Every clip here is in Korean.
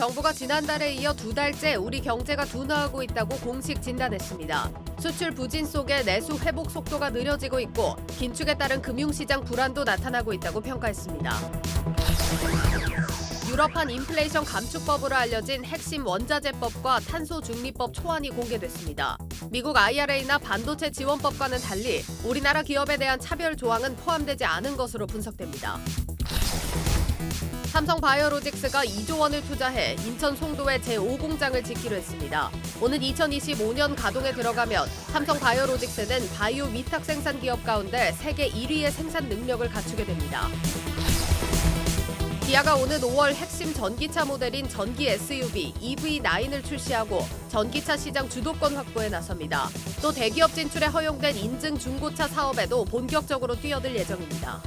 정부가 지난달에 이어 2달째 우리 경제가 둔화하고 있다고 공식 진단했습니다. 수출 부진 속에 내수 회복 속도가 느려지고 있고 긴축에 따른 금융시장 불안도 나타나고 있다고 평가했습니다. 유럽판 인플레이션 감축법으로 알려진 핵심 원자재법과 탄소중립법 초안이 공개됐습니다. 미국 IRA나 반도체 지원법과는 달리 우리나라 기업에 대한 차별 조항은 포함되지 않은 것으로 분석됩니다. 삼성바이오로직스가 2조 원을 투자해 인천 송도의 제5공장을 짓기로 했습니다. 오는 2025년 가동에 들어가면 삼성바이오로직스는 바이오 위탁 생산 기업 가운데 세계 1위의 생산 능력을 갖추게 됩니다. 기아가 오는 5월 핵심 전기차 모델인 전기 SUV EV9을 출시하고 전기차 시장 주도권 확보에 나섭니다. 또 대기업 진출에 허용된 인증 중고차 사업에도 본격적으로 뛰어들 예정입니다.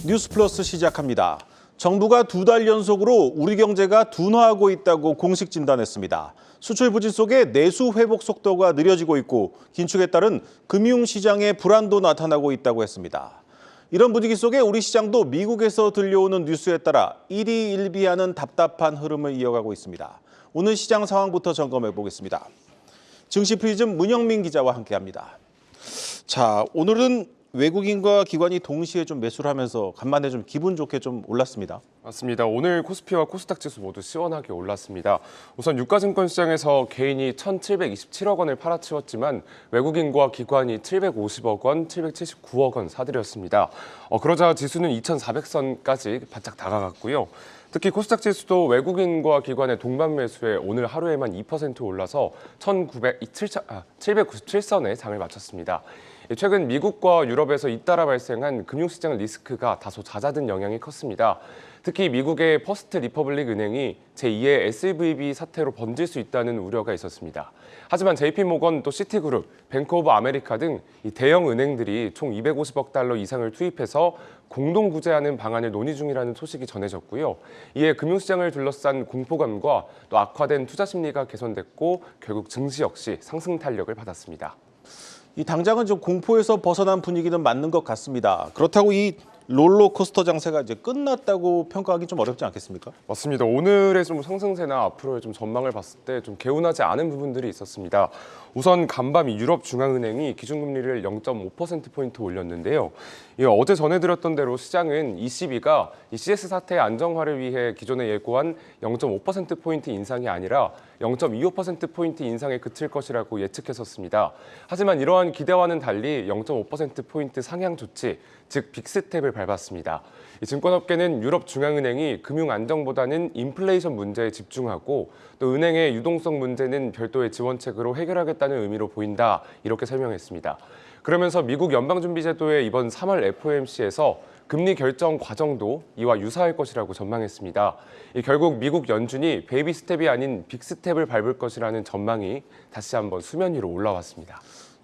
뉴스플러스 시작합니다. 정부가 2달 연속으로 우리 경제가 둔화하고 있다고 공식 진단했습니다. 수출 부진 속에 내수 회복 속도가 느려지고 있고 긴축에 따른 금융시장의 불안도 나타나고 있다고 했습니다. 이런 분위기 속에 우리 시장도 미국에서 들려오는 뉴스에 따라 일희일비하는 답답한 흐름을 이어가고 있습니다. 오늘 시장 상황부터 점검해 보겠습니다. 증시 프리즘 문영민 기자와 함께합니다. 자, 오늘은 외국인과 기관이 동시에 좀 매수를 하면서 간만에 좀 기분 좋게 좀 올랐습니다. 맞습니다. 오늘 코스피와 코스닥 지수 모두 시원하게 올랐습니다. 우선 유가증권 시장에서 개인이 1,727억 원을 팔아치웠지만 외국인과 기관이 750억 원, 779억 원 사들였습니다. 그러자 지수는 2,400선까지 바짝 다가갔고요. 특히 코스닥 지수도 외국인과 기관의 동반 매수에 오늘 하루에만 2% 올라서 797선에 장을 마쳤습니다. 최근 미국과 유럽에서 잇따라 발생한 금융시장 리스크가 다소 잦아든 영향이 컸습니다. 특히 미국의 퍼스트 리퍼블릭 은행이 제2의 SVB 사태로 번질 수 있다는 우려가 있었습니다. 하지만 JP모건 또 시티그룹, 뱅크 오브 아메리카 등 이 대형 은행들이 총 250억 달러 이상을 투입해서 공동 구제하는 방안을 논의 중이라는 소식이 전해졌고요. 이에 금융시장을 둘러싼 공포감과 또 악화된 투자 심리가 개선됐고 결국 증시 역시 상승 탄력을 받았습니다. 이 당장은 좀 공포에서 벗어난 분위기는 맞는 것 같습니다. 그렇다고 이 롤러코스터 장세가 이제 끝났다고 평가하기 좀 어렵지 않겠습니까? 맞습니다. 오늘의 좀 상승세나 앞으로의 좀 전망을 봤을 때 좀 개운하지 않은 부분들이 있었습니다. 우선 간밤 유럽 중앙은행이 기준금리를 0.5%포인트 올렸는데요. 어제 전해드렸던 대로 시장은 ECB가 이 CS 사태 안정화를 위해 기존에 예고한 0.5%포인트 인상이 아니라 0.25%포인트 인상에 그칠 것이라고 예측했었습니다. 하지만 이러한 기대와는 달리 0.5%포인트 상향 조치, 즉 빅스텝을 밟았습니다. 증권업계는 유럽 중앙은행이 금융 안정보다는 인플레이션 문제에 집중하고 또 은행의 유동성 문제는 별도의 지원책으로 해결하겠다는 의미로 보인다, 이렇게 설명했습니다. 그러면서 미국 연방준비제도의 이번 3월 FOMC에서 금리 결정 과정도 이와 유사할 것이라고 전망했습니다. 결국 미국 연준이 베이비 스텝이 아닌 빅 스텝을 밟을 것이라는 전망이 다시 한번 수면 위로 올라왔습니다.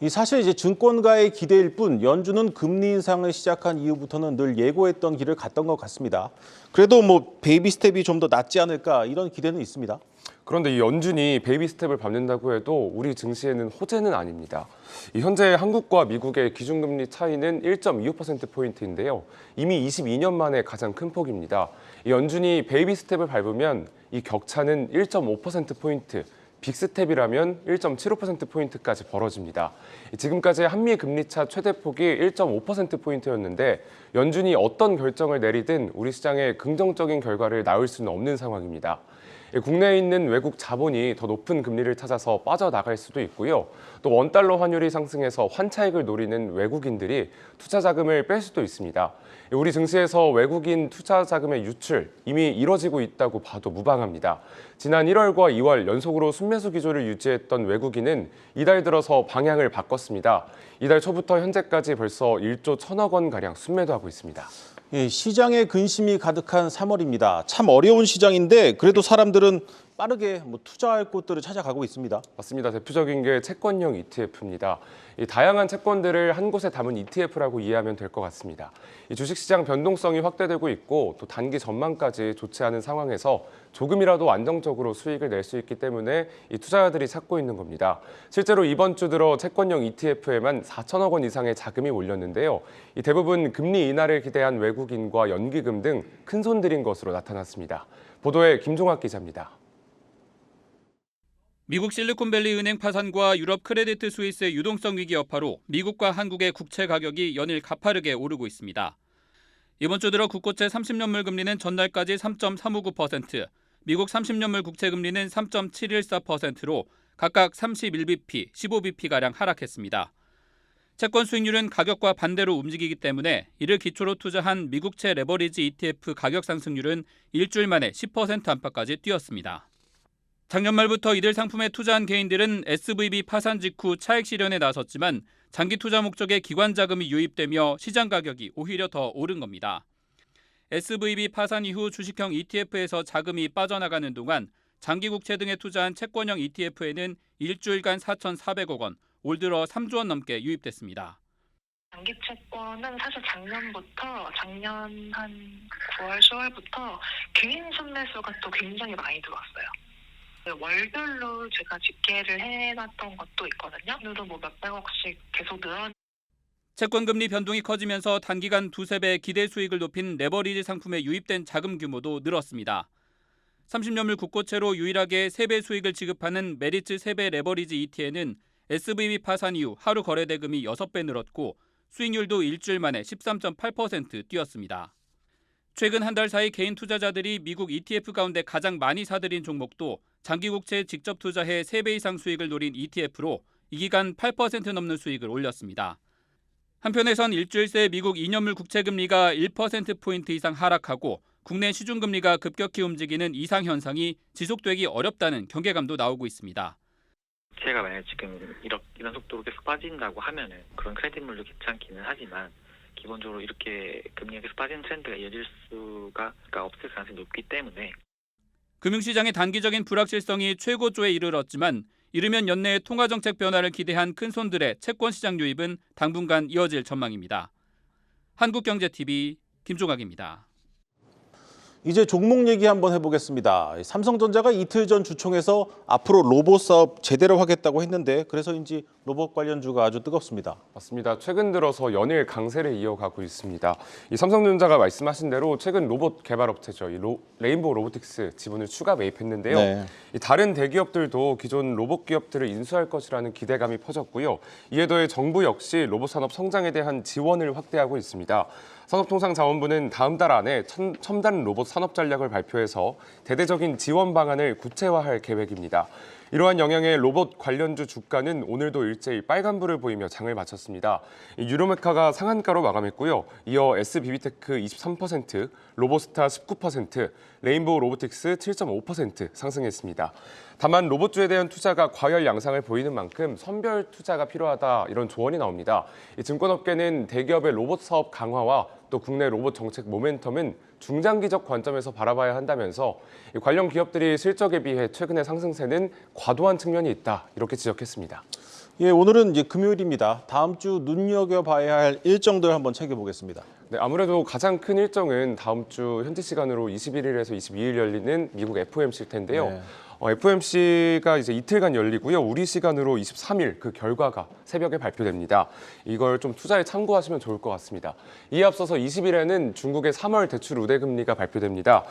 사실 이제 증권가의 기대일 뿐 연준은 금리 인상을 시작한 이후부터는 늘 예고했던 길을 갔던 것 같습니다. 그래도 뭐 베이비 스텝이 좀 더 낫지 않을까 이런 기대는 있습니다. 그런데 이 연준이 베이비 스텝을 밟는다고 해도 우리 증시에는 호재는 아닙니다. 현재 한국과 미국의 기준금리 차이는 1.25%포인트인데요. 이미 22년 만에 가장 큰 폭입니다. 연준이 베이비 스텝을 밟으면 이 격차는 1.5%포인트, 빅스텝이라면 1.75%포인트까지 벌어집니다. 지금까지 한미 금리차 최대폭이 1.5%포인트였는데 연준이 어떤 결정을 내리든 우리 시장에 긍정적인 결과를 낳을 수는 없는 상황입니다. 국내에 있는 외국 자본이 더 높은 금리를 찾아서 빠져나갈 수도 있고요. 또 원달러 환율이 상승해서 환차익을 노리는 외국인들이 투자 자금을 뺄 수도 있습니다. 우리 증시에서 외국인 투자 자금의 유출 이미 이뤄지고 있다고 봐도 무방합니다. 지난 1월과 2월 연속으로 순매수 기조를 유지했던 외국인은 이달 들어서 방향을 바꿨습니다. 이달 초부터 현재까지 벌써 1조 1천억 원가량 순매도하고 있습니다. 시장에 근심이 가득한 3월입니다. 참 어려운 시장인데 그래도 사람들은 빠르게 투자할 곳들을 찾아가고 있습니다. 맞습니다. 대표적인 게 채권형 ETF입니다. 이 다양한 채권들을 한 곳에 담은 ETF라고 이해하면 될 것 같습니다. 이 주식시장 변동성이 확대되고 있고 또 단기 전망까지 좋지 않은 상황에서 조금이라도 안정적으로 수익을 낼 수 있기 때문에 이 투자자들이 찾고 있는 겁니다. 실제로 이번 주 들어 채권형 ETF에만 4천억 원 이상의 자금이 몰렸는데요. 이 대부분 금리 인하를 기대한 외국인과 연기금 등 큰 손 들인 것으로 나타났습니다. 보도에 김종학 기자입니다. 미국 실리콘밸리 은행 파산과 유럽 크레디트 스위스의 유동성 위기 여파로 미국과 한국의 국채 가격이 연일 가파르게 오르고 있습니다. 이번 주 들어 국고채 30년물 금리는 전날까지 3.359%, 미국 30년물 국채 금리는 3.714%로 각각 31bp, 15bp가량 하락했습니다. 채권 수익률은 가격과 반대로 움직이기 때문에 이를 기초로 투자한 미국채 레버리지 ETF 가격 상승률은 일주일 만에 10% 안팎까지 뛰었습니다. 작년 말부터 이들 상품에 투자한 개인들은 SVB 파산 직후 차익 실현에 나섰지만 장기 투자 목적의 기관 자금이 유입되며 시장 가격이 오히려 더 오른 겁니다. SVB 파산 이후 주식형 ETF에서 자금이 빠져나가는 동안 장기 국채 등에 투자한 채권형 ETF에는 일주일간 4,400억 원, 올 들어 3조 원 넘게 유입됐습니다. 장기 채권은 사실 작년 한 9월, 10월부터 개인 순매수가 또 굉장히 많이 들어왔어요. 월별로 제가 집계를 해놨던 것도 있거든요. 오늘도 몇백억씩 계속 채권 금리 변동이 커지면서 단기간 두세 배 기대 수익을 높인 레버리지 상품에 유입된 자금 규모도 늘었습니다. 30년물 국고채로 유일하게 3배 수익을 지급하는 메리츠 3배 레버리지 ET에는 SVB 파산 이후 하루 거래 대금이 6배 늘었고 수익률도 일주일 만에 13.8% 뛰었습니다. 최근 한 달 사이 개인 투자자들이 미국 ETF 가운데 가장 많이 사들인 종목도 장기 국채에 직접 투자해 3배 이상 수익을 노린 ETF로 이 기간 8% 넘는 수익을 올렸습니다. 한편에선 일주일 새 미국 2년물 국채 금리가 1%포인트 이상 하락하고 국내 시중금리가 급격히 움직이는 이상 현상이 지속되기 어렵다는 경계감도 나오고 있습니다. 제가 만약 지금 이런 속도로 계속 빠진다고 하면은 그런 크레딧물도 괜찮기는 하지만 기본적으로 이렇게 금리가 계속 빠지는 트렌드가 이어질 수가 없을 가능성이 높기 때문에 금융시장의 단기적인 불확실성이 최고조에 이르렀지만 이르면 연내에 통화정책 변화를 기대한 큰손들의 채권시장 유입은 당분간 이어질 전망입니다. 한국경제TV 김종학입니다. 이제 종목 얘기 한번 해보겠습니다. 삼성전자가 이틀 전 주총에서 앞으로 로봇 사업 제대로 하겠다고 했는데 그래서인지 로봇 관련주가 아주 뜨겁습니다. 맞습니다. 최근 들어서 연일 강세를 이어가고 있습니다. 이 삼성전자가 말씀하신 대로 최근 로봇 개발 업체죠. 레인보우 로보틱스 지분을 추가 매입했는데요. 네. 이 다른 대기업들도 기존 로봇 기업들을 인수할 것이라는 기대감이 퍼졌고요. 이에 더해 정부 역시 로봇 산업 성장에 대한 지원을 확대하고 있습니다. 산업통상자원부는 다음 달 안에 첨단 로봇 산업 전략을 발표해서 대대적인 지원 방안을 구체화할 계획입니다. 이러한 영향에 로봇 관련주 주가는 오늘도 일제히 빨간불을 보이며 장을 마쳤습니다. 유로메카가 상한가로 마감했고요. 이어 SBB테크 23%, 로보스타 19%, 레인보우 로보틱스 7.5% 상승했습니다. 다만 로봇주에 대한 투자가 과열 양상을 보이는 만큼 선별 투자가 필요하다 이런 조언이 나옵니다. 이 증권업계는 대기업의 로봇 사업 강화와 또 국내 로봇 정책 모멘텀은 중장기적 관점에서 바라봐야 한다면서 관련 기업들이 실적에 비해 최근의 상승세는 과도한 측면이 있다 이렇게 지적했습니다. 예, 오늘은 이제 금요일입니다. 다음 주 눈여겨봐야 할 일정들 한번 챙겨보겠습니다. 네, 아무래도 가장 큰 일정은 다음 주 현지 시간으로 21일에서 22일 열리는 미국 FOMC일 텐데요. 네. FOMC가 이제 이틀간 열리고요. 우리 시간으로 23일 그 결과가 새벽에 발표됩니다. 이걸 좀 투자에 참고하시면 좋을 것 같습니다. 이에 앞서서 20일에는 중국의 3월 대출 우대금리가 발표됩니다.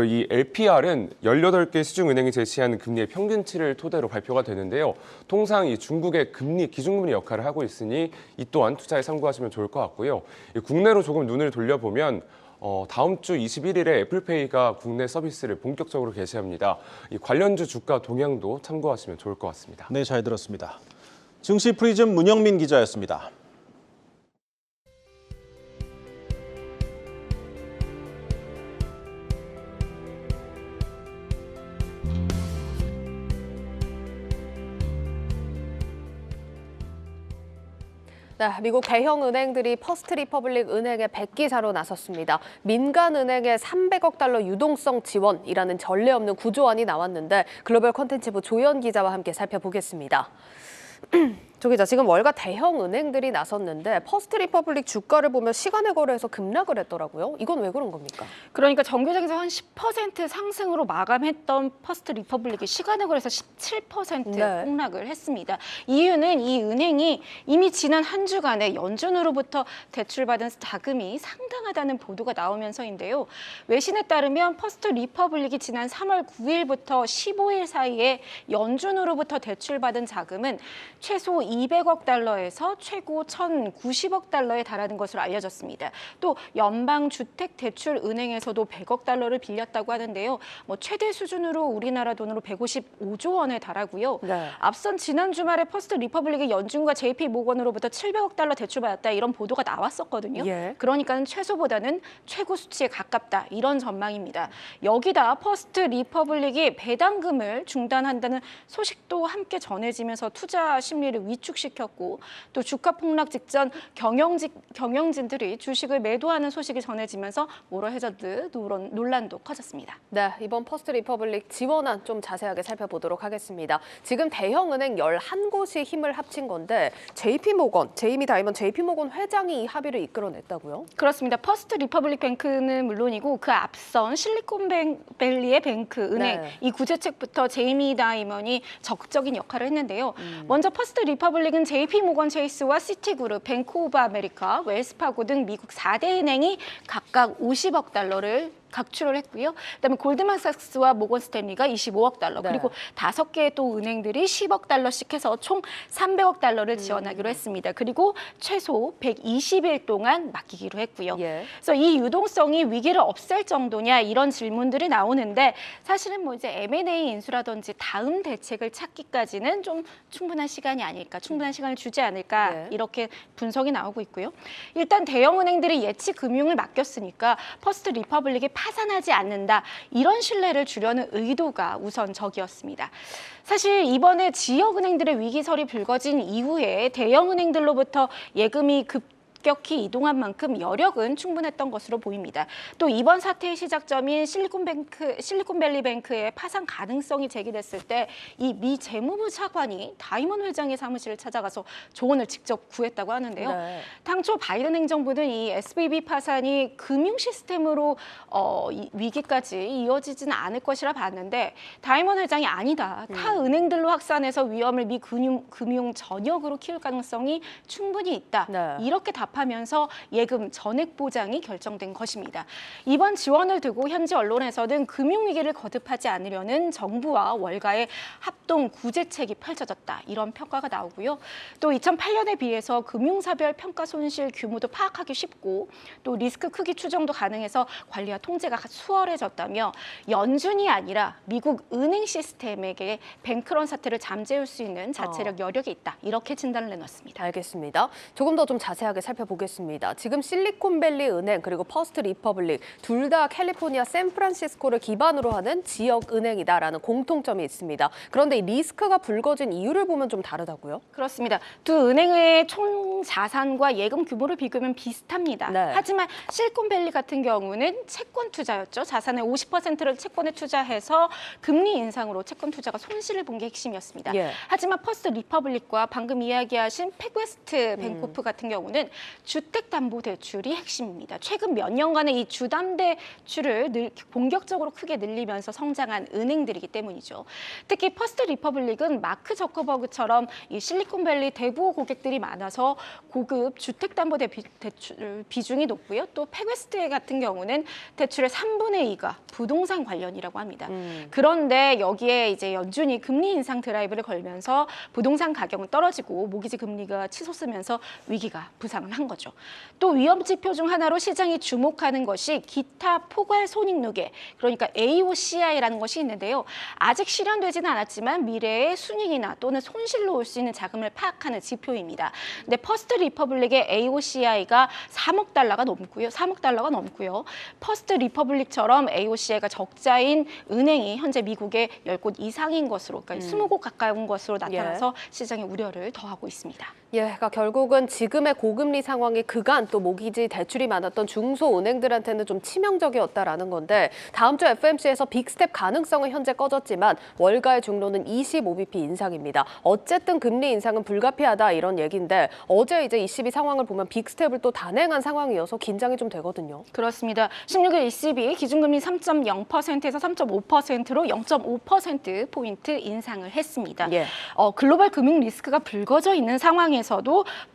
이 LPR은 18개 시중은행이 제시한 금리의 평균치를 토대로 발표가 되는데요. 통상 이 중국의 금리, 기준금리 역할을 하고 있으니 이 또한 투자에 참고하시면 좋을 것 같고요. 국내로 조금 눈을 돌려보면 다음 주 21일에 애플페이가 국내 서비스를 본격적으로 개시합니다. 이 관련주 주가 동향도 참고하시면 좋을 것 같습니다. 네, 잘 들었습니다. 증시 프리즘 문영민 기자였습니다. 네, 미국 대형 은행들이 퍼스트 리퍼블릭 은행의 백기사로 나섰습니다. 민간 은행의 300억 달러 유동성 지원이라는 전례 없는 구조안이 나왔는데 글로벌 콘텐츠부 조연 기자와 함께 살펴보겠습니다. 조 기자, 지금 월가 대형 은행들이 나섰는데 퍼스트 리퍼블릭 주가를 보면 시간의 거래에서 급락을 했더라고요. 이건 왜 그런 겁니까? 그러니까 정규장에서 한 10% 상승으로 마감했던 퍼스트 리퍼블릭이 시간의 거래에서 17% 네. 폭락을 했습니다. 이유는 이 은행이 이미 지난 한 주간에 연준으로부터 대출받은 자금이 상당하다는 보도가 나오면서인데요. 외신에 따르면 퍼스트 리퍼블릭이 지난 3월 9일부터 15일 사이에 연준으로부터 대출받은 자금은 최소 200억 달러에서 최고 1,090억 달러에 달하는 것으로 알려졌습니다. 또 연방주택대출은행에서도 100억 달러를 빌렸다고 하는데요. 최대 수준으로 우리나라 돈으로 155조 원에 달하고요. 네. 앞선 지난 주말에 퍼스트 리퍼블릭이 연준과 JP 모건으로부터 700억 달러 대출받았다 이런 보도가 나왔었거든요. 예. 그러니까는 최소보다는 최고 수치에 가깝다 이런 전망입니다. 여기다 퍼스트 리퍼블릭이 배당금을 중단한다는 소식도 함께 전해지면서 투자 심리를 위축시켰고 또 주가 폭락 직전 경영진들이 주식을 매도하는 소식이 전해지면서 모러 해저드 논란도 커졌습니다. 네, 이번 퍼스트 리퍼블릭 지원안 좀 자세하게 살펴보도록 하겠습니다. 지금 대형 은행 11곳이 힘을 합친 건데 JP 모건, 제이미 다이먼 JP 모건 회장이 이 합의를 이끌어냈다고요? 그렇습니다. 퍼스트 리퍼블릭 뱅크는 물론이고 그 앞선 실리콘밸리의 뱅크 은행 네. 이 구제책부터 제이미 다이먼이 적극적인 역할을 했는데요. 먼저 퍼스트 리퍼블릭은 JP 모건 체이스와 시티그룹, 뱅크 오브 아메리카, 웰스파고 등 미국 4대 은행이 각각 50억 달러를 각출을 했고요. 그다음에 골드만삭스와 모건 스탠리가 25억 달러, 네. 그리고 5개의 또 은행들이 10억 달러씩 해서 총 300억 달러를 지원하기로 했습니다. 그리고 최소 120일 동안 맡기기로 했고요. 예. 그래서 이 유동성이 위기를 없앨 정도냐 이런 질문들이 나오는데 사실은 이제 M&A 인수라든지 다음 대책을 찾기까지는 좀 충분한 시간이 아닐까, 충분한 시간을 주지 않을까 네. 이렇게 분석이 나오고 있고요. 일단 대형 은행들이 예치 금융을 맡겼으니까 퍼스트 리퍼블릭이 파산하지 않는다 이런 신뢰를 주려는 의도가 우선적이었습니다. 사실 이번에 지역은행들의 위기설이 불거진 이후에 대형은행들로부터 예금이 급격히 이동한 만큼 여력은 충분했던 것으로 보입니다. 또 이번 사태의 시작점인 실리콘밸리 뱅크의 파산 가능성이 제기됐을 때 이 미 재무부 차관이 다이먼 회장의 사무실을 찾아가서 조언을 직접 구했다고 하는데요. 네. 당초 바이든 행정부는 이 SVB 파산이 금융 시스템으로 위기까지 이어지지는 않을 것이라 봤는데 다이먼 회장이 아니다. 타 은행들로 확산해서 위험을 미 금융 전역으로 키울 가능성이 충분히 있다. 네. 이렇게 답하면서 예금 전액 보장이 결정된 것입니다. 이번 지원을 두고 현지 언론에서는 금융위기를 거듭하지 않으려는 정부와 월가의 합동 구제책이 펼쳐졌다. 이런 평가가 나오고요. 또 2008년에 비해서 금융사별 평가 손실 규모도 파악하기 쉽고 또 리스크 크기 추정도 가능해서 관리와 통제가 수월해졌다며 연준이 아니라 미국 은행 시스템에게 뱅크런 사태를 잠재울 수 있는 자체력 여력이 있다. 이렇게 진단을 내놨습니다. 알겠습니다. 조금 더 좀 자세하게 살펴보겠습니다. 지금 실리콘밸리 은행 그리고 퍼스트 리퍼블릭 둘 다 캘리포니아 샌프란시스코를 기반으로 하는 지역 은행이다라는 공통점이 있습니다. 그런데 이 리스크가 불거진 이유를 보면 좀 다르다고요? 그렇습니다. 두 은행의 총 자산과 예금 규모를 비교하면 비슷합니다. 네. 하지만 실리콘밸리 같은 경우는 채권 투자였죠. 자산의 50%를 채권에 투자해서 금리 인상으로 채권 투자가 손실을 본 게 핵심이었습니다. 예. 하지만 퍼스트 리퍼블릭과 방금 이야기하신 팩웨스트 뱅코프 같은 경우는 주택담보대출이 핵심입니다. 최근 몇 년간의 이 주담대출을 본격적으로 크게 늘리면서 성장한 은행들이기 때문이죠. 특히 퍼스트 리퍼블릭은 마크 저커버그처럼 이 실리콘밸리 대부호 고객들이 많아서 고급 주택담보대출 비중이 높고요. 또 팩웨스트 같은 경우는 대출의 3분의 2가 부동산 관련이라고 합니다. 그런데 여기에 이제 연준이 금리 인상 드라이브를 걸면서 부동산 가격은 떨어지고 모기지 금리가 치솟으면서 위기가 부상을 한 거죠. 또 위험 지표 중 하나로 시장이 주목하는 것이 기타 포괄 손익누계, 그러니까 AOCI라는 것이 있는데요. 아직 실현되지는 않았지만 미래의 순이익이나 또는 손실로 올 수 있는 자금을 파악하는 지표입니다. 근데 퍼스트 리퍼블릭의 AOCI가 3억 달러가 넘고요. 퍼스트 리퍼블릭처럼 AOCI가 적자인 은행이 현재 미국의 10곳 이상인 것으로, 그러니까 20곳 가까운 것으로 나타나서 시장의 우려를 더하고 있습니다. 예, 그러니까 결국은 지금의 고금리 상황이 그간 또 모기지 대출이 많았던 중소은행들한테는 좀 치명적이었다라는 건데 다음 주 FOMC에서 빅스텝 가능성은 현재 꺼졌지만 월가의 중로는 25bp 인상입니다. 어쨌든 금리 인상은 불가피하다 이런 얘기인데 어제 이제 ECB 상황을 보면 빅스텝을 또 단행한 상황이어서 긴장이 좀 되거든요. 그렇습니다. 16일 ECB 기준금리 3.0%에서 3.5%로 0.5%포인트 인상을 했습니다. 예. 글로벌 금융 리스크가 불거져 있는 상황에서도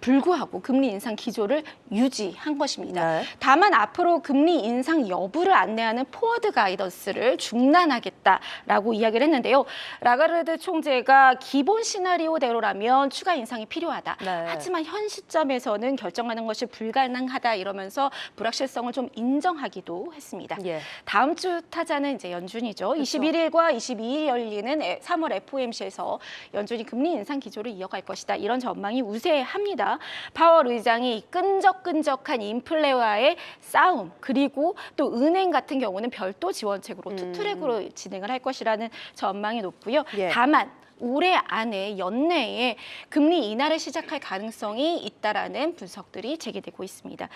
불구하고 금리 인상 기조를 유지한 것입니다. 네. 다만 앞으로 금리 인상 여부를 안내하는 포워드 가이던스를 중단하겠다라고 이야기를 했는데요. 라가르드 총재가 기본 시나리오대로라면 추가 인상이 필요하다. 네. 하지만 현 시점에서는 결정하는 것이 불가능하다 이러면서 불확실성을 좀 인정하기도 했습니다. 예. 다음 주 타자는 이제 연준이죠. 그렇죠. 21일과 22일 열리는 3월 FOMC에서 연준이 금리 인상 기조를 이어갈 것이다. 이런 전망이 우세합니다. 파월 의장이 끈적끈적한 인플레와의 싸움 그리고 또 은행 같은 경우는 별도 지원책으로 투트랙으로 진행을 할 것이라는 전망이 높고요. 예. 다만 올해 안에 연내에 금리 인하를 시작할 가능성이 있다라는 분석들이 제기되고 있습니다.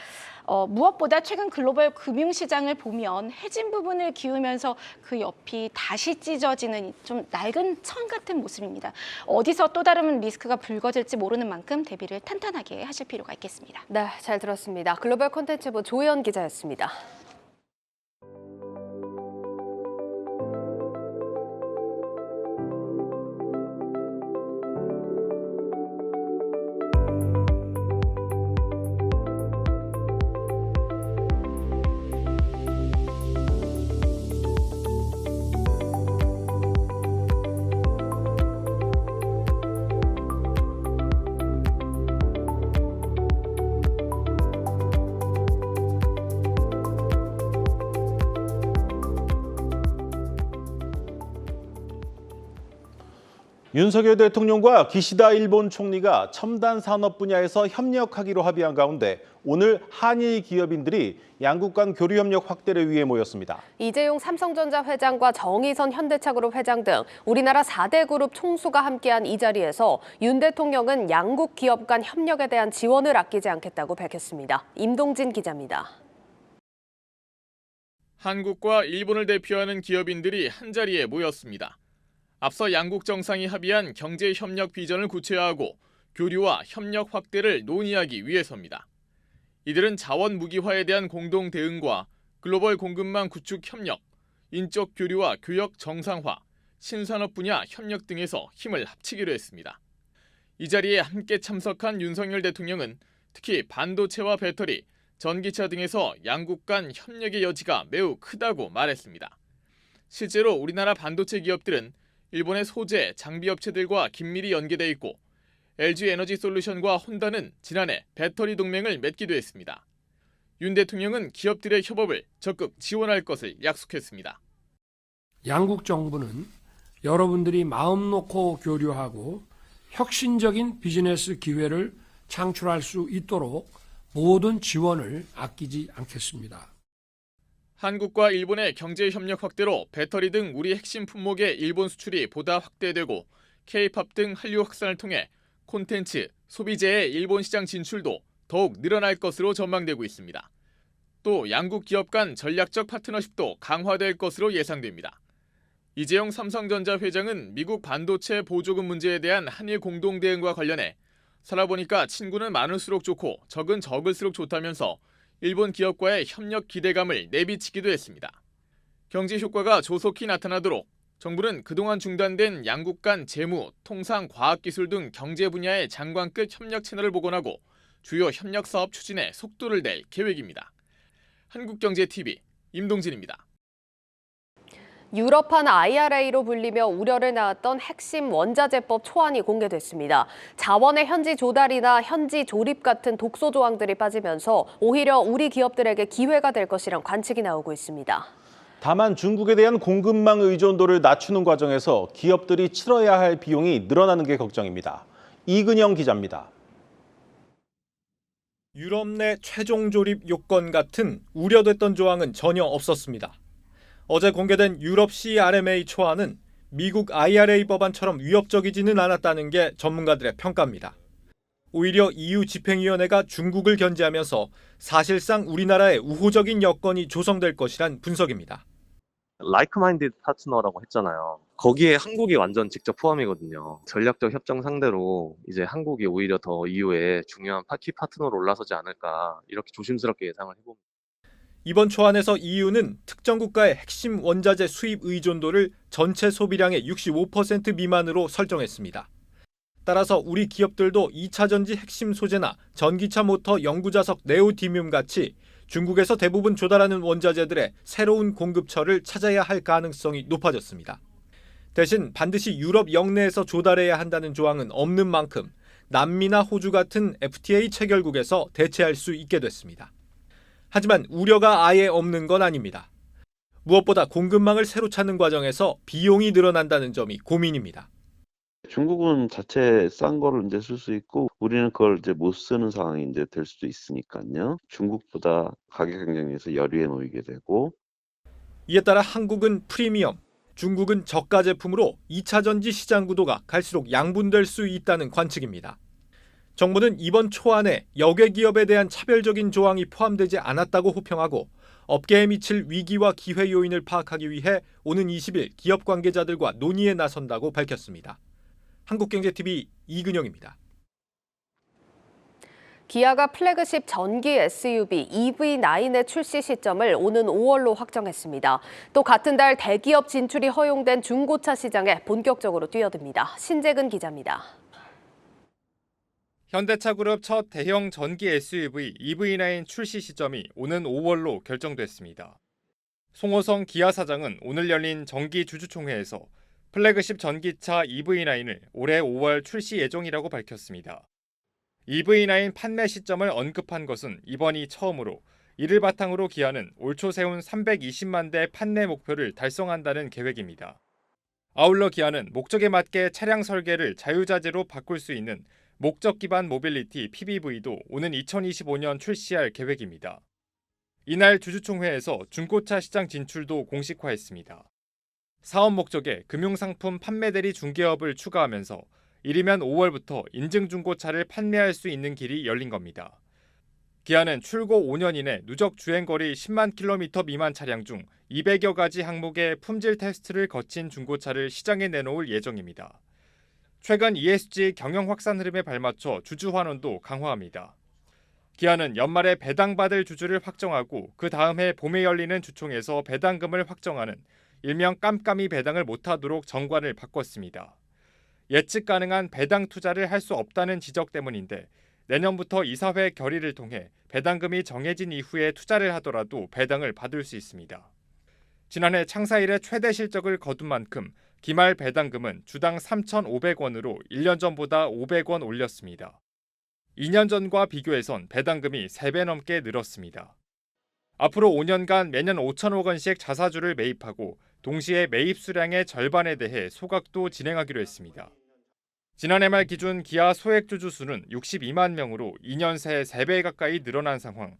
무엇보다 최근 글로벌 금융시장을 보면 해진 부분을 기우면서 그 옆이 다시 찢어지는 좀 낡은 천 같은 모습입니다. 어디서 또 다른 리스크가 불거질지 모르는 만큼 대비를 탄탄하게 하실 필요가 있겠습니다. 네, 잘 들었습니다. 글로벌 콘텐츠부 조혜연 기자였습니다. 윤석열 대통령과 기시다 일본 총리가 첨단 산업 분야에서 협력하기로 합의한 가운데 오늘 한일 기업인들이 양국 간 교류 협력 확대를 위해 모였습니다. 이재용 삼성전자 회장과 정의선 현대차그룹 회장 등 우리나라 4대 그룹 총수가 함께한 이 자리에서 윤 대통령은 양국 기업 간 협력에 대한 지원을 아끼지 않겠다고 밝혔습니다. 임동진 기자입니다. 한국과 일본을 대표하는 기업인들이 한자리에 모였습니다. 앞서 양국 정상이 합의한 경제협력 비전을 구체화하고 교류와 협력 확대를 논의하기 위해서입니다. 이들은 자원 무기화에 대한 공동 대응과 글로벌 공급망 구축 협력, 인적 교류와 교역 정상화, 신산업 분야 협력 등에서 힘을 합치기로 했습니다. 이 자리에 함께 참석한 윤석열 대통령은 특히 반도체와 배터리, 전기차 등에서 양국 간 협력의 여지가 매우 크다고 말했습니다. 실제로 우리나라 반도체 기업들은 일본의 소재, 장비 업체들과 긴밀히 연계돼 있고 LG에너지솔루션과 혼다는 지난해 배터리 동맹을 맺기도 했습니다. 윤 대통령은 기업들의 협업을 적극 지원할 것을 약속했습니다. 양국 정부는 여러분들이 마음 놓고 교류하고 혁신적인 비즈니스 기회를 창출할 수 있도록 모든 지원을 아끼지 않겠습니다. 한국과 일본의 경제협력 확대로 배터리 등 우리 핵심 품목의 일본 수출이 보다 확대되고 K-팝 등 한류 확산을 통해 콘텐츠, 소비재의 일본 시장 진출도 더욱 늘어날 것으로 전망되고 있습니다. 또 양국 기업 간 전략적 파트너십도 강화될 것으로 예상됩니다. 이재용 삼성전자 회장은 미국 반도체 보조금 문제에 대한 한일 공동 대응과 관련해 살아보니까 친구는 많을수록 좋고 적은 적을수록 좋다면서 일본 기업과의 협력 기대감을 내비치기도 했습니다. 경제 효과가 조속히 나타나도록 정부는 그동안 중단된 양국 간 재무, 통상, 과학기술 등 경제 분야의 장관급 협력 채널을 복원하고 주요 협력 사업 추진에 속도를 낼 계획입니다. 한국경제TV 임동진입니다. 유럽판 IRA로 불리며 우려를 낳았던 핵심 원자재법 초안이 공개됐습니다. 자원의 현지 조달이나 현지 조립 같은 독소 조항들이 빠지면서 오히려 우리 기업들에게 기회가 될 것이란 관측이 나오고 있습니다. 다만 중국에 대한 공급망 의존도를 낮추는 과정에서 기업들이 치러야 할 비용이 늘어나는 게 걱정입니다. 이근영 기자입니다. 유럽 내 최종 조립 요건 같은 우려됐던 조항은 전혀 없었습니다. 어제 공개된 유럽 CRMA 초안은 미국 IRA 법안처럼 위협적이지는 않았다는 게 전문가들의 평가입니다. 오히려 EU 집행위원회가 중국을 견제하면서 사실상 우리나라의 우호적인 여건이 조성될 것이란 분석입니다. 라이크 마인디드 파트너라고 했잖아요. 거기에 한국이 완전 직접 포함이거든요. 전략적 협정 상대로 이제 한국이 오히려 더 EU의 중요한 키 파트너로 올라서지 않을까 이렇게 조심스럽게 예상을 해봅니다. 이번 초안에서 EU는 특정 국가의 핵심 원자재 수입 의존도를 전체 소비량의 65% 미만으로 설정했습니다. 따라서 우리 기업들도 2차 전지 핵심 소재나 전기차 모터 연구자석 네오디뮴 같이 중국에서 대부분 조달하는 원자재들의 새로운 공급처를 찾아야 할 가능성이 높아졌습니다. 대신 반드시 유럽 영내에서 조달해야 한다는 조항은 없는 만큼 남미나 호주 같은 FTA 체결국에서 대체할 수 있게 됐습니다. 하지만 우려가 아예 없는 건 아닙니다. 무엇보다 공급망을 새로 찾는 과정에서 비용이 늘어난다는 점이 고민입니다. 중국은 자체 싼 거를 이제 쓸 수 있고 우리는 그걸 이제 못 쓰는 상황이 이제 될 수도 있으니까요. 중국보다 가격 경쟁에서 열위에 놓이게 되고 이에 따라 한국은 프리미엄, 중국은 저가 제품으로 2차 전지 시장 구도가 갈수록 양분될 수 있다는 관측입니다. 정부는 이번 초안에 역외 기업에 대한 차별적인 조항이 포함되지 않았다고 호평하고 업계에 미칠 위기와 기회 요인을 파악하기 위해 오는 20일 기업 관계자들과 논의에 나선다고 밝혔습니다. 한국경제TV 이근영입니다. 기아가 플래그십 전기 SUV EV9의 출시 시점을 오는 5월로 확정했습니다. 또 같은 달 대기업 진출이 허용된 중고차 시장에 본격적으로 뛰어듭니다. 신재근 기자입니다. 현대차그룹 첫 대형 전기 SUV EV9 출시 시점이 오는 5월로 결정됐습니다. 송호성 기아 사장은 오늘 열린 정기 주주총회에서 플래그십 전기차 EV9을 올해 5월 출시 예정이라고 밝혔습니다. EV9 판매 시점을 언급한 것은 이번이 처음으로 이를 바탕으로 기아는 올 초 세운 320만 대 판매 목표를 달성한다는 계획입니다. 아울러 기아는 목적에 맞게 차량 설계를 자유자재로 바꿀 수 있는 목적 기반 모빌리티 PBV도 오는 2025년 출시할 계획입니다. 이날 주주총회에서 중고차 시장 진출도 공식화했습니다. 사업 목적에 금융상품 판매대리 중개업을 추가하면서 이르면 5월부터 인증중고차를 판매할 수 있는 길이 열린 겁니다. 기아는 출고 5년 이내 누적 주행거리 10만 킬로미터 미만 차량 중 200여 가지 항목의 품질 테스트를 거친 중고차를 시장에 내놓을 예정입니다. 최근 ESG 경영 확산 흐름에 발맞춰 주주 환원도 강화합니다. 기아는 연말에 배당받을 주주를 확정하고 그 다음 해 봄에 열리는 주총에서 배당금을 확정하는 일명 깜깜이 배당을 못하도록 정관을 바꿨습니다. 예측 가능한 배당 투자를 할 수 없다는 지적 때문인데 내년부터 이사회 결의를 통해 배당금이 정해진 이후에 투자를 하더라도 배당을 받을 수 있습니다. 지난해 창사 이래 최대 실적을 거둔 만큼 기말 배당금은 주당 3,500원으로 1년 전보다 500원 올렸습니다. 2년 전과 비교해선 배당금이 3배 넘게 늘었습니다. 앞으로 5년간 매년 5천억 원씩 자사주를 매입하고 동시에 매입 수량의 절반에 대해 소각도 진행하기로 했습니다. 지난해 말 기준 기아 소액주주 수는 62만 명으로 2년 새 3배 가까이 늘어난 상황.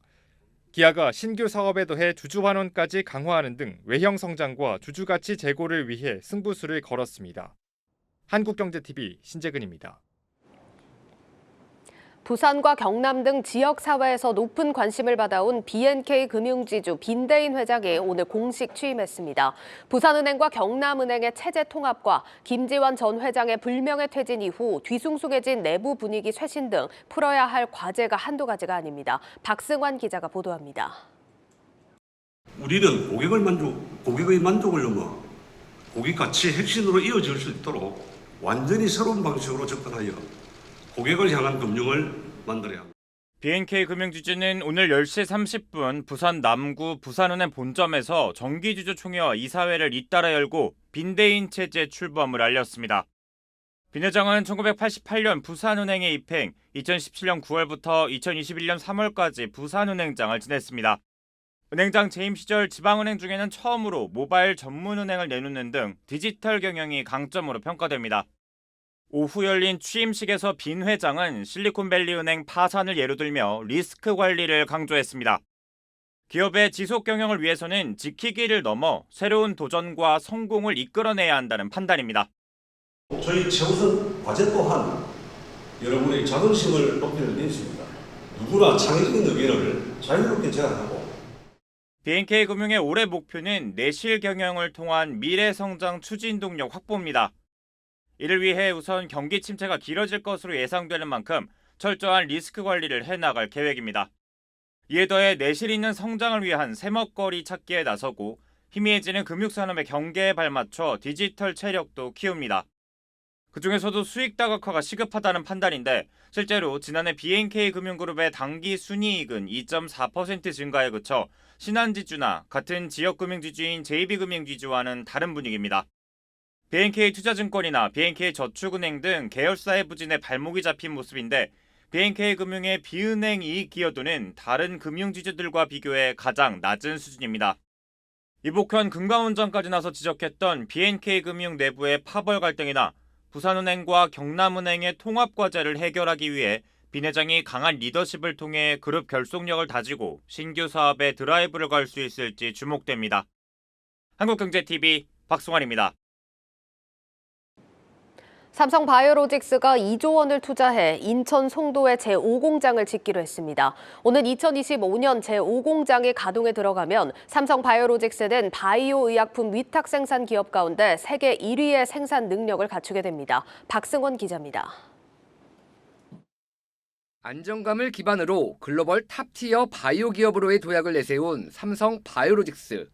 기아가 신규 사업에 더해 주주 환원까지 강화하는 등 외형 성장과 주주 가치 제고를 위해 승부수를 걸었습니다. 한국경제TV 신재근입니다. 부산과 경남 등 지역 사회에서 높은 관심을 받아온 BNK 금융지주 빈대인 회장이 오늘 공식 취임했습니다. 부산은행과 경남은행의 체제 통합과 김지환 전 회장의 불명예 퇴진 이후 뒤숭숭해진 내부 분위기 쇄신 등 풀어야 할 과제가 한두 가지가 아닙니다. 박승환 기자가 보도합니다. 우리는 고객의 만족을 넘어 고객 가치 핵심으로 이어질 수 있도록 완전히 새로운 방식으로 접근하여 고객을 향한 금융을 만들어야 합니다. BNK 금융지주는 오늘 10시 30분 부산 남구 부산은행 본점에서 정기주주 총회와 이사회를 잇따라 열고 빈대인 체제 출범을 알렸습니다. 빈 회장은 1988년 부산은행에 입행, 2017년 9월부터 2021년 3월까지 부산은행장을 지냈습니다. 은행장 재임 시절 지방은행 중에는 처음으로 모바일 전문은행을 내놓는 등 디지털 경영이 강점으로 평가됩니다. 오후 열린 취임식에서 빈 회장은 실리콘밸리은행 파산을 예로 들며 리스크 관리를 강조했습니다. 기업의 지속 경영을 위해서는 지키기를 넘어 새로운 도전과 성공을 이끌어내야 한다는 판단입니다. 저희 최우선 과제 또한 여러분의 자존심을 높이는 데 있습니다. 누구나 창의적인 의견을 자유롭게 제안하고 BNK금융의 올해 목표는 내실 경영을 통한 미래 성장 추진 동력 확보입니다. 이를 위해 우선 경기 침체가 길어질 것으로 예상되는 만큼 철저한 리스크 관리를 해나갈 계획입니다. 이에 더해 내실 있는 성장을 위한 새먹거리 찾기에 나서고 희미해지는 금융산업의 경계에 발맞춰 디지털 체력도 키웁니다. 그중에서도 수익 다각화가 시급하다는 판단인데 실제로 지난해 BNK금융그룹의 당기 순이익은 2.4% 증가에 그쳐 신한지주나 같은 지역금융지주인 JB금융지주와는 다른 분위기입니다. BNK투자증권이나 BNK저축은행 등 계열사의 부진에 발목이 잡힌 모습인데 BNK금융의 비은행 이익 기여도는 다른 금융지주들과 비교해 가장 낮은 수준입니다. 이복현 금감원장까지 나서 지적했던 BNK금융 내부의 파벌 갈등이나 부산은행과 경남은행의 통합과제를 해결하기 위해 빈 회장이 강한 리더십을 통해 그룹 결속력을 다지고 신규 사업에 드라이브를 걸 수 있을지 주목됩니다. 한국경제TV 박승환입니다. 삼성바이오로직스가 2조 원을 투자해 인천 송도에 제5공장을 짓기로 했습니다. 오는 2025년 제5공장이 가동에 들어가면 삼성바이오로직스는 바이오 의약품 위탁 생산 기업 가운데 세계 1위의 생산 능력을 갖추게 됩니다. 박승원 기자입니다. 안정감을 기반으로 글로벌 탑티어 바이오 기업으로의 도약을 내세운 삼성바이오로직스.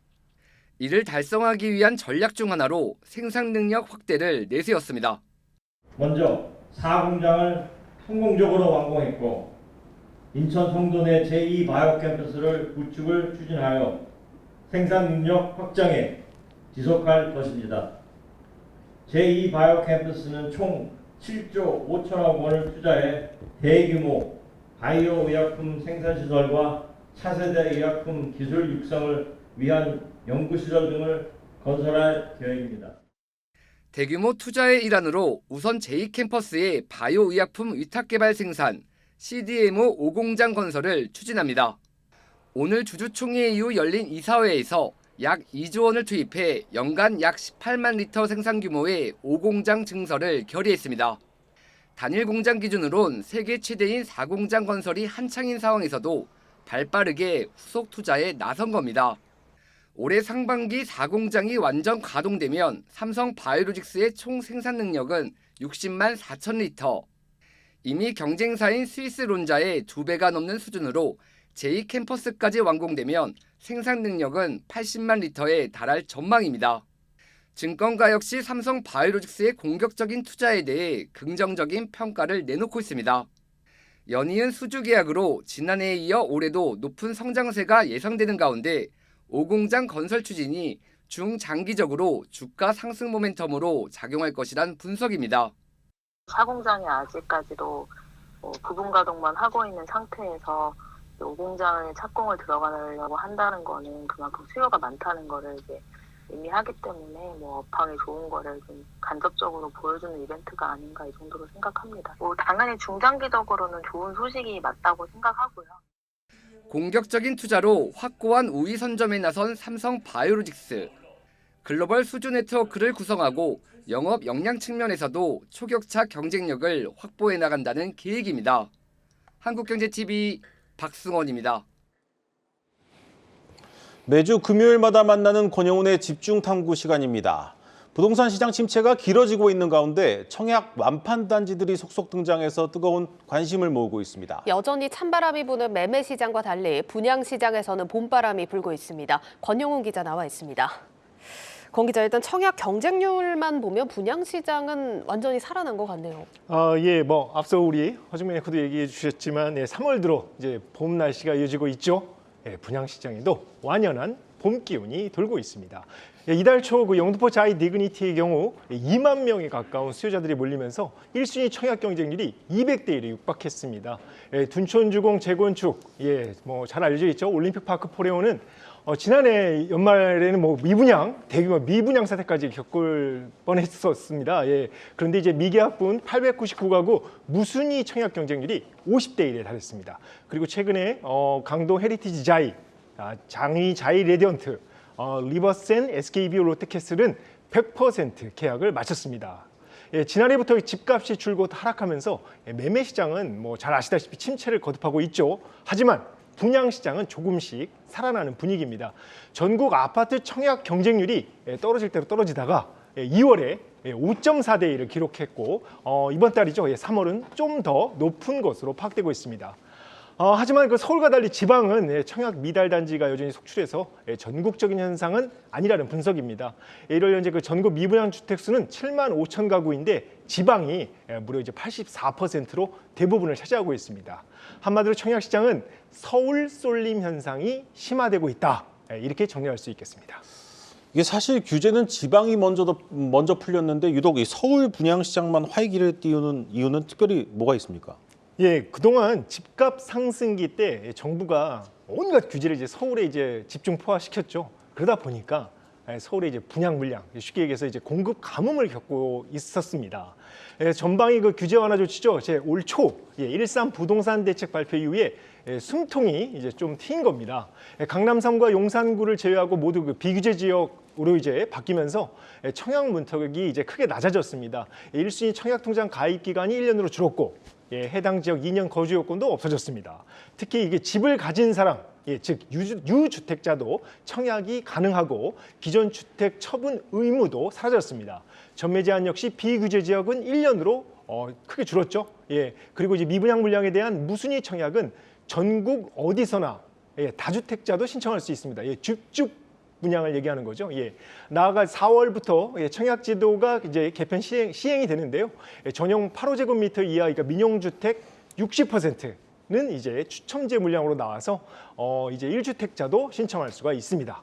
이를 달성하기 위한 전략 중 하나로 생산 능력 확대를 내세웠습니다. 먼저 4공장을 성공적으로 완공했고 인천 송도 내 제2 바이오 캠퍼스를 구축을 추진하여 생산 능력 확장에 지속할 것입니다. 제2 바이오 캠퍼스는 총 7조 5천억 원을 투자해 대규모 바이오 의약품 생산시설과 차세대 의약품 기술 육성을 위한 연구시설 등을 건설할 계획입니다. 대규모 투자의 일환으로 우선 제2캠퍼스의 바이오 의약품 위탁개발 생산 CDMO 5공장 건설을 추진합니다. 오늘 주주총회 이후 열린 이사회에서 약 2조 원을 투입해 연간 약 18만 리터 생산 규모의 5공장 증설을 결의했습니다. 단일 공장 기준으론 세계 최대인 4공장 건설이 한창인 상황에서도 발빠르게 후속 투자에 나선 겁니다. 올해 상반기 4공장이 완전 가동되면 삼성바이오로직스의 총 생산 능력은 60만 4천 리터. 이미 경쟁사인 스위스론자의 2배가 넘는 수준으로 제2캠퍼스까지 완공되면 생산 능력은 80만 리터에 달할 전망입니다. 증권가 역시 삼성바이오로직스의 공격적인 투자에 대해 긍정적인 평가를 내놓고 있습니다. 연이은 수주 계약으로 지난해에 이어 올해도 높은 성장세가 예상되는 가운데 5공장 건설 추진이 중장기적으로 주가 상승 모멘텀으로 작용할 것이란 분석입니다. 4공장이 아직까지도 부분 가동만 하고 있는 상태에서 5공장을 착공을 들어가려고 한다는 거는 그만큼 수요가 많다는 거를 이제 의미하기 때문에 업황이 좋은 거를 좀 간접적으로 보여주는 이벤트가 아닌가 이 정도로 생각합니다. 당연히 중장기적으로는 좋은 소식이 맞다고 생각하고요. 공격적인 투자로 확고한 우위 선점에 나선 삼성바이오로직스. 글로벌 수주 네트워크를 구성하고 영업 역량 측면에서도 초격차 경쟁력을 확보해 나간다는 계획입니다. 한국경제TV 박승원입니다. 매주 금요일마다 만나는 권영훈의 집중 탐구 시간입니다. 부동산 시장 침체가 길어지고 있는 가운데 청약 완판 단지들이 속속 등장해서 뜨거운 관심을 모으고 있습니다. 여전히 찬바람이 부는 매매 시장과 달리 분양 시장에서는 봄바람이 불고 있습니다. 권영훈 기자 나와 있습니다. 권 기자, 일단 청약 경쟁률만 보면 분양 시장은 완전히 살아난 것 같네요. 예, 앞서 우리 허중민 앵커도 얘기해 주셨지만 3월 들어 이제 봄 날씨가 이어지고 있죠. 분양 시장에도 완연한 봄 기운이 돌고 있습니다. 이달 초 영등포 자이 디그니티의 경우 2만 명에 가까운 수요자들이 몰리면서 1순위 청약 경쟁률이 200대 1에 육박했습니다. 둔촌주공 재건축, 잘 알려져 있죠. 올림픽파크 포레오는 지난해 연말에는 대규모 미분양 사태까지 겪을 뻔했었습니다. 그런데 이제 미계약분 899가구 무순위 청약 경쟁률이 50대 1에 달했습니다. 그리고 최근에 강동 헤리티지 자이, 장위 자이 레디언트, 리버센, SKB 롯데캐슬은 100% 계약을 마쳤습니다. 지난해부터 집값이 줄곧 하락하면서 매매 시장은 뭐 잘 아시다시피 침체를 거듭하고 있죠. 하지만 분양 시장은 조금씩 살아나는 분위기입니다. 전국 아파트 청약 경쟁률이 떨어질 대로 떨어지다가 2월에 5.4대 1을 기록했고 이번 달이죠. 3월은 좀 더 높은 것으로 파악되고 있습니다. 하지만 그 서울과 달리 지방은 청약 미달 단지가 여전히 속출해서 전국적인 현상은 아니라는 분석입니다. 1월 현재 그 전국 미분양 주택 수는 7만 5천 가구인데 지방이 무려 이제 84%로 대부분을 차지하고 있습니다. 한마디로 청약 시장은 서울 쏠림 현상이 심화되고 있다. 이렇게 정리할 수 있겠습니다. 이게 사실 규제는 지방이 먼저 풀렸는데 유독 이 서울 분양 시장만 활기를 띄우는 이유는 특별히 뭐가 있습니까? 예, 그동안 집값 상승기 때 정부가 온갖 규제를 이제 서울에 이제 집중 포화시켰죠. 그러다 보니까 서울의 이제 분양 물량, 쉽게 얘기해서 이제 공급 가뭄을 겪고 있었습니다. 전방위 그 규제 완화 조치죠. 올 초 13 부동산 대책 발표 이후에 숨통이 이제 좀 트인 겁니다. 강남 3구와 용산구를 제외하고 모두 그 비규제 지역으로 이제 바뀌면서 청약 문턱이 이제 크게 낮아졌습니다. 1순위 청약통장 가입 기간이 1년으로 줄었고 해당 지역 2년 거주 요건도 없어졌습니다. 특히 이게 집을 가진 사람, 즉 유주택자도 청약이 가능하고 기존 주택 처분 의무도 사라졌습니다. 전매 제한 역시 비규제 지역은 1년으로 크게 줄었죠. 그리고 이제 미분양 물량에 대한 무순위 청약은 전국 어디서나 다주택자도 신청할 수 있습니다. 줍줍 분양을 얘기하는 거죠. 나아가 4월부터 청약제도가 이제 개편 시행이 되는데요. 전용 8호제곱미터 이하 그러니까 민용주택 60%는 이제 추첨제 물량으로 나와서 이제 1주택자도 신청할 수가 있습니다.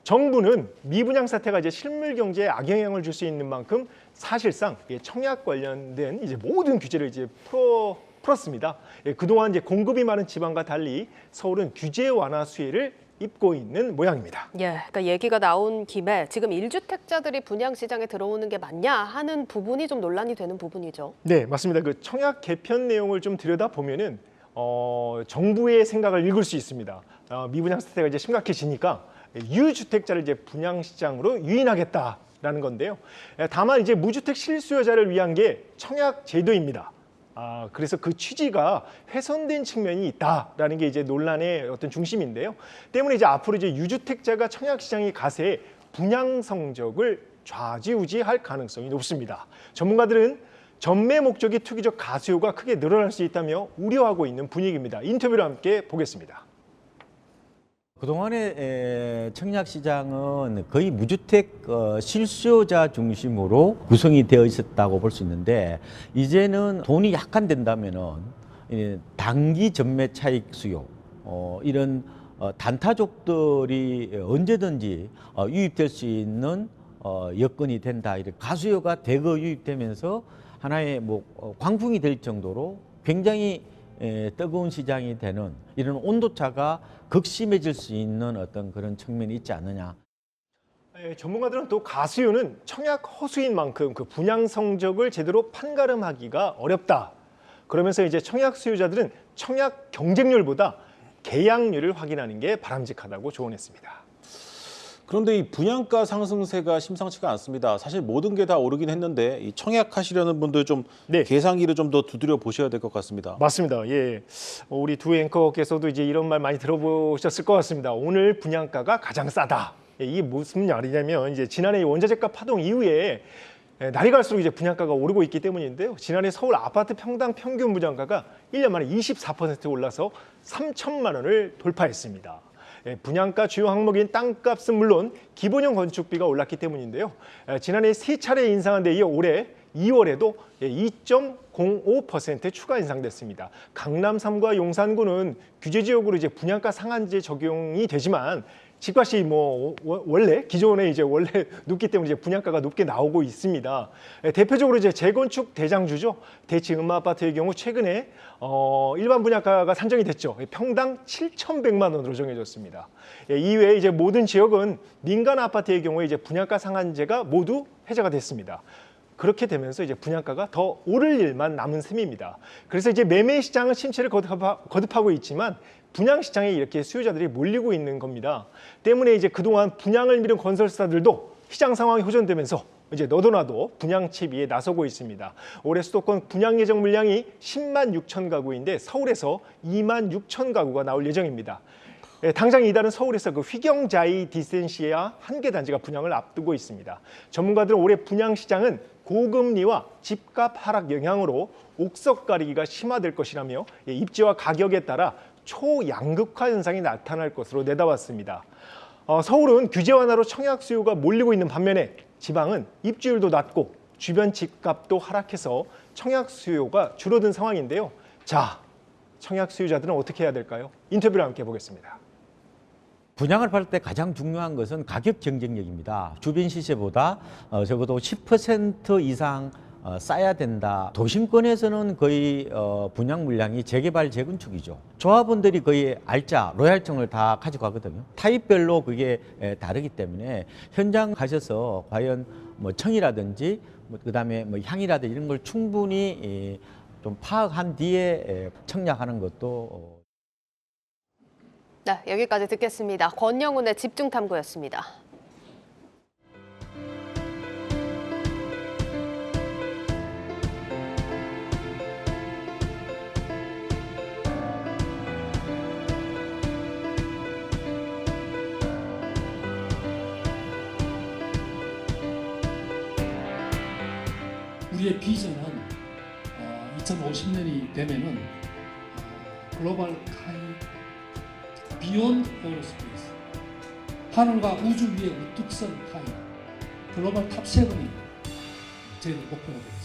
정부는 미분양 사태가 이제 실물 경제에 악영향을 줄 수 있는 만큼 사실상 청약 관련된 이제 모든 규제를 이제 풀었습니다. 그동안 이제 공급이 많은 지방과 달리 서울은 규제 완화 수혜를 입고 있는 모양입니다. 그러니까 얘기가 나온 김에 지금 1주택자들이 분양 시장에 들어오는 게 맞냐 하는 부분이 좀 논란이 되는 부분이죠. 네, 맞습니다. 그 청약 개편 내용을 좀 들여다보면은 정부의 생각을 읽을 수 있습니다. 미분양 사태가 이제 심각해지니까 유주택자를 이제 분양 시장으로 유인하겠다라는 건데요. 다만 이제 무주택 실수요자를 위한 게 청약 제도입니다. 그래서 그 취지가 훼손된 측면이 있다라는 게 이제 논란의 어떤 중심인데요. 때문에 이제 앞으로 이제 유주택자가 청약 시장이 가세해 분양 성적을 좌지우지할 가능성이 높습니다. 전문가들은 전매 목적이 투기적 가수요가 크게 늘어날 수 있다며 우려하고 있는 분위기입니다. 인터뷰를 함께 보겠습니다. 그동안의 청약시장은 거의 무주택 실수요자 중심으로 구성이 되어 있었다고 볼 수 있는데 이제는 돈이 약간 된다면은 단기 전매 차익 수요 이런 단타족들이 언제든지 유입될 수 있는 여건이 된다. 이렇게 가수요가 대거 유입되면서 하나의 광풍이 될 정도로 굉장히 뜨거운 시장이 되는 이런 온도차가 극심해질 수 있는 어떤 그런 측면이 있지 않느냐. 전문가들은 또 가수요는 청약 허수인 만큼 그 분양 성적을 제대로 판가름하기가 어렵다. 그러면서 이제 청약 수요자들은 청약 경쟁률보다 계약률을 확인하는 게 바람직하다고 조언했습니다. 그런데 이 분양가 상승세가 심상치가 않습니다. 사실 모든 게 다 오르긴 했는데 이 청약하시려는 분들 좀 계산기를 좀 더 두드려 보셔야 될 것 같습니다. 맞습니다. 우리 두 앵커께서도 이제 이런 말 많이 들어보셨을 것 같습니다. 오늘 분양가가 가장 싸다. 이게 무슨 말이냐면 이제 지난해 원자재가 파동 이후에 날이 갈수록 이제 분양가가 오르고 있기 때문인데요. 지난해 서울 아파트 평당 평균 분양가가 1년 만에 24% 올라서 3천만 원을 돌파했습니다. 분양가 주요 항목인 땅값은 물론 기본형 건축비가 올랐기 때문인데요. 지난해 3차례 인상한 데 이어 올해 2월에도 2.05% 추가 인상됐습니다. 강남 3구와 용산구는 규제 지역으로 이제 분양가 상한제 적용이 되지만 집값이 원래 기존에 이제 원래 높기 때문에 이제 분양가가 높게 나오고 있습니다. 대표적으로 이제 재건축 대장주죠. 대치 음마아파트의 경우 최근에 일반 분양가가 산정이 됐죠. 평당 7,100만 원으로 정해졌습니다. 이외에 이제 모든 지역은 민간 아파트의 경우에 이제 분양가 상한제가 모두 해제가 됐습니다. 그렇게 되면서 이제 분양가가 더 오를 일만 남은 셈입니다. 그래서 이제 매매 시장은 침체를 거듭하고 있지만 분양 시장에 이렇게 수요자들이 몰리고 있는 겁니다. 때문에 이제 그동안 분양을 미룬 건설사들도 시장 상황이 호전되면서 이제 너도나도 분양 채비에 나서고 있습니다. 올해 수도권 분양 예정 물량이 10만 6천 가구인데 서울에서 2만 6천 가구가 나올 예정입니다. 당장 이달은 서울에서 그 휘경자이 디센시아 한 개 단지가 분양을 앞두고 있습니다. 전문가들은 올해 분양 시장은 고금리와 집값 하락 영향으로 옥석 가리기가 심화될 것이라며 입지와 가격에 따라 초양극화 현상이 나타날 것으로 내다봤습니다. 서울은 규제 완화로 청약 수요가 몰리고 있는 반면에 지방은 입주율도 낮고 주변 집값도 하락해서 청약 수요가 줄어든 상황인데요. 자, 청약 수요자들은 어떻게 해야 될까요? 인터뷰를 함께 보겠습니다. 분양을 받을 때 가장 중요한 것은 가격 경쟁력입니다. 주변 시세보다 적어도 10% 이상 쌓아야 된다. 도심권에서는 거의 분양 물량이 재개발, 재건축이죠. 조합원들이 거의 알짜, 로얄층을 다 가져가거든요. 타입별로 그게 다르기 때문에 현장 가셔서 과연 뭐 청이라든지 그다음에 뭐 향이라든지 이런 걸 충분히 좀 파악한 뒤에 청약하는 것도. 네, 여기까지 듣겠습니다. 권영훈의 집중탐구였습니다. 우리의 비전은 2050년이 되면은 글로벌 비욘드 에어로스페이스, 하늘과 우주 위에 우뚝 선 타임, 글로벌 탑7이 저희 목표가 되겠습니다.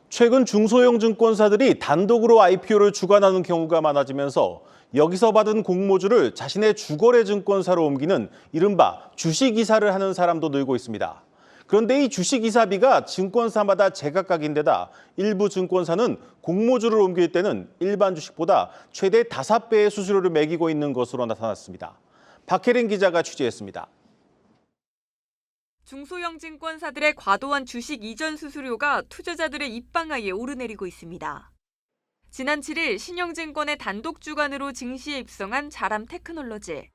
최근 중소형 증권사들이 단독으로 IPO를 주관하는 경우가 많아지면서 여기서 받은 공모주를 자신의 주거래 증권사로 옮기는 이른바 주식이사를 하는 사람도 늘고 있습니다. 그런데 이 주식이사비가 증권사마다 제각각인데다 일부 증권사는 공모주를 옮길 때는 일반 주식보다 최대 5배의 수수료를 매기고 있는 것으로 나타났습니다. 박혜린 기자가 취재했습니다. 중소형 증권사들의 과도한 주식 이전 수수료가 투자자들의 입방아에 오르내리고 있습니다. 지난 7일 신영증권의 단독 주관으로 증시에 입성한 자람테크놀로지.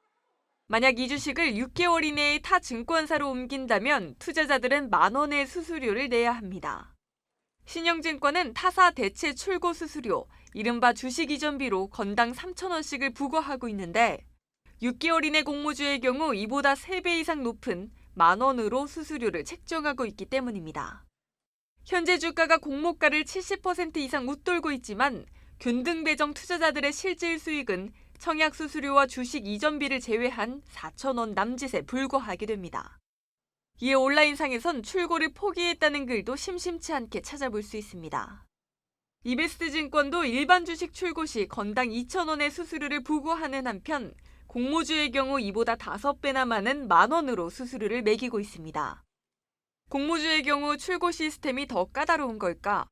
만약 이 주식을 6개월 이내에 타 증권사로 옮긴다면 투자자들은 10,000원의 수수료를 내야 합니다. 신영증권은 타사 대체 출고 수수료, 이른바 주식 이전비로 건당 3,000원씩을 부과하고 있는데 6개월 이내 공모주의 경우 이보다 3배 이상 높은 10,000원으로 수수료를 책정하고 있기 때문입니다. 현재 주가가 공모가를 70% 이상 웃돌고 있지만 균등 배정 투자자들의 실질 수익은 청약 수수료와 주식 이전비를 제외한 4,000원 남짓에 불과하게 됩니다. 이에 온라인상에선 출고를 포기했다는 글도 심심치 않게 찾아볼 수 있습니다. 이베스트 증권도 일반 주식 출고 시 건당 2,000원의 수수료를 부과하는 한편 공모주의 경우 이보다 5배나 많은 10,000원으로 수수료를 매기고 있습니다. 공모주의 경우 출고 시스템이 더 까다로운 걸까?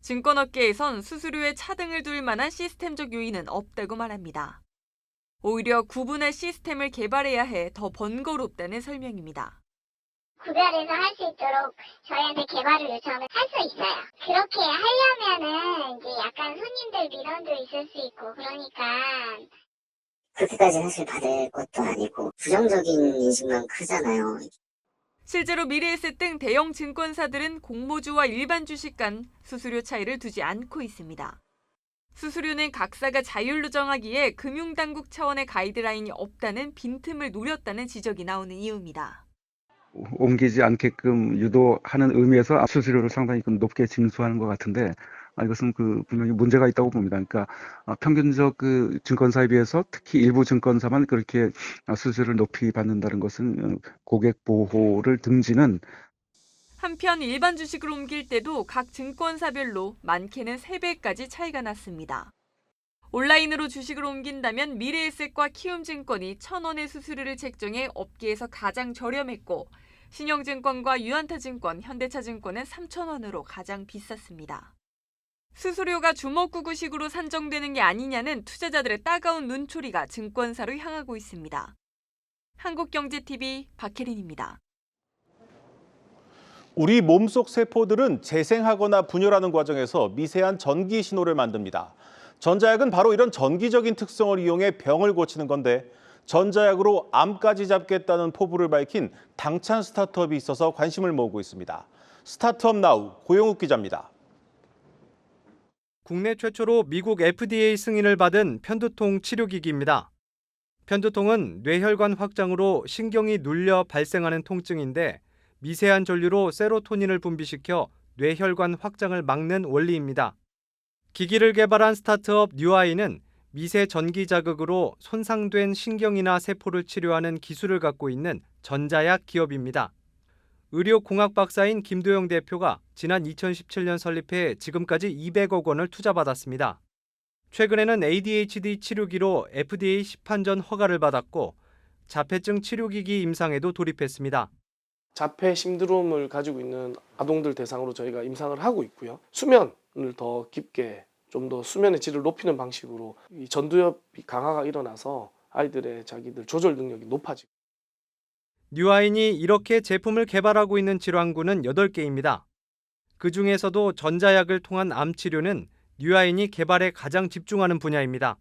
증권업계에선 수수료에 차등을 둘 만한 시스템적 요인은 없다고 말합니다. 오히려 구분할 시스템을 개발해야 해 더 번거롭다는 설명입니다. 구별해서 할 수 있도록 저희한테 개발을 요청하면 할 수 있어요. 그렇게 하려면은 이제 약간 손님들 민원도 있을 수 있고 그러니까 그렇게까지 사실 받을 것도 아니고 부정적인 인식만 크잖아요. 실제로 미래에셋 등 대형 증권사들은 공모주와 일반 주식 간 수수료 차이를 두지 않고 있습니다. 수수료는 각사가 자율로 정하기에 금융당국 차원의 가이드라인이 없다는 빈틈을 노렸다는 지적이 나오는 이유입니다. 옮기지 않게끔 유도하는 의미에서 수수료를 상당히 높게 징수하는 것 같은데 이것은 분명히 문제가 있다고 봅니다. 그러니까 평균적 증권사에 비해서 특히 일부 증권사만 그렇게 수수료를 높이 받는다는 것은 고객 보호를 등지는. 한편 일반 주식을 옮길 때도 각 증권사별로 많게는 3배까지 차이가 났습니다. 온라인으로 주식을 옮긴다면 미래에셋과 키움증권이 1,000원의 수수료를 책정해 업계에서 가장 저렴했고 신영증권과 유한타증권, 현대차증권은 3,000원으로 가장 비쌌습니다. 수수료가 주먹구구식으로 산정되는 게 아니냐는 투자자들의 따가운 눈초리가 증권사로 향하고 있습니다. 한국경제TV 박혜린입니다. 우리 몸속 세포들은 재생하거나 분열하는 과정에서 미세한 전기 신호를 만듭니다. 전자약은 바로 이런 전기적인 특성을 이용해 병을 고치는 건데 전자약으로 암까지 잡겠다는 포부를 밝힌 당찬 스타트업이 있어서 관심을 모으고 있습니다. 스타트업 나우 고영욱 기자입니다. 국내 최초로 미국 FDA 승인을 받은 편두통 치료기기입니다. 편두통은 뇌혈관 확장으로 신경이 눌려 발생하는 통증인데 미세한 전류로 세로토닌을 분비시켜 뇌혈관 확장을 막는 원리입니다. 기기를 개발한 스타트업 뉴아이는 미세 전기 자극으로 손상된 신경이나 세포를 치료하는 기술을 갖고 있는 전자약 기업입니다. 의료공학 박사인 김도영 대표가 지난 2017년 설립해 지금까지 200억 원을 투자받았습니다. 최근에는 ADHD 치료기로 FDA 시판전 허가를 받았고 자폐증 치료기기 임상에도 돌입했습니다. 자폐 신드롬을 가지고 있는 아동들 대상으로 저희가 임상을 하고 있고요. 수면을 더 깊게 좀 더 수면의 질을 높이는 방식으로 이 전두엽 강화가 일어나서 아이들의 자기들 조절 능력이 높아지고. 뉴아인이 이렇게 제품을 개발하고 있는 질환군은 8개입니다. 그 중에서도 전자약을 통한 암 치료는 뉴아인이 개발에 가장 집중하는 분야입니다.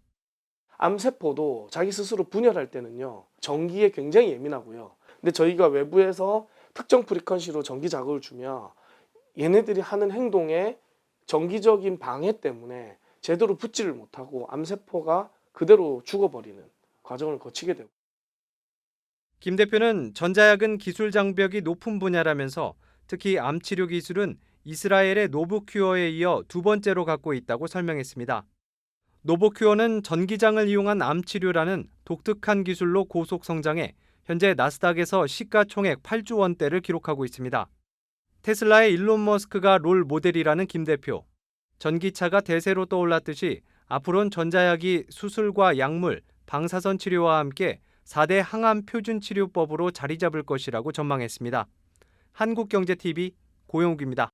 암세포도 자기 스스로 분열할 때는요, 전기에 굉장히 예민하고요. 근데 저희가 외부에서 특정 프리퀀시로 전기 자극을 주면 얘네들이 하는 행동에 전기적인 방해 때문에 제대로 붙지를 못하고 암세포가 그대로 죽어버리는 과정을 거치게 되고. 김 대표는 전자약은 기술 장벽이 높은 분야라면서 특히 암 치료 기술은 이스라엘의 노보큐어에 이어 2번째로 갖고 있다고 설명했습니다. 노보큐어는 전기장을 이용한 암 치료라는 독특한 기술로 고속 성장해 현재 나스닥에서 시가총액 8조 원대를 기록하고 있습니다. 테슬라의 일론 머스크가 롤 모델이라는 김 대표. 전기차가 대세로 떠올랐듯이 앞으로는 전자약이 수술과 약물, 방사선 치료와 함께 4대 항암 표준 치료법으로 자리 잡을 것이라고 전망했습니다. 한국경제TV 고영욱입니다.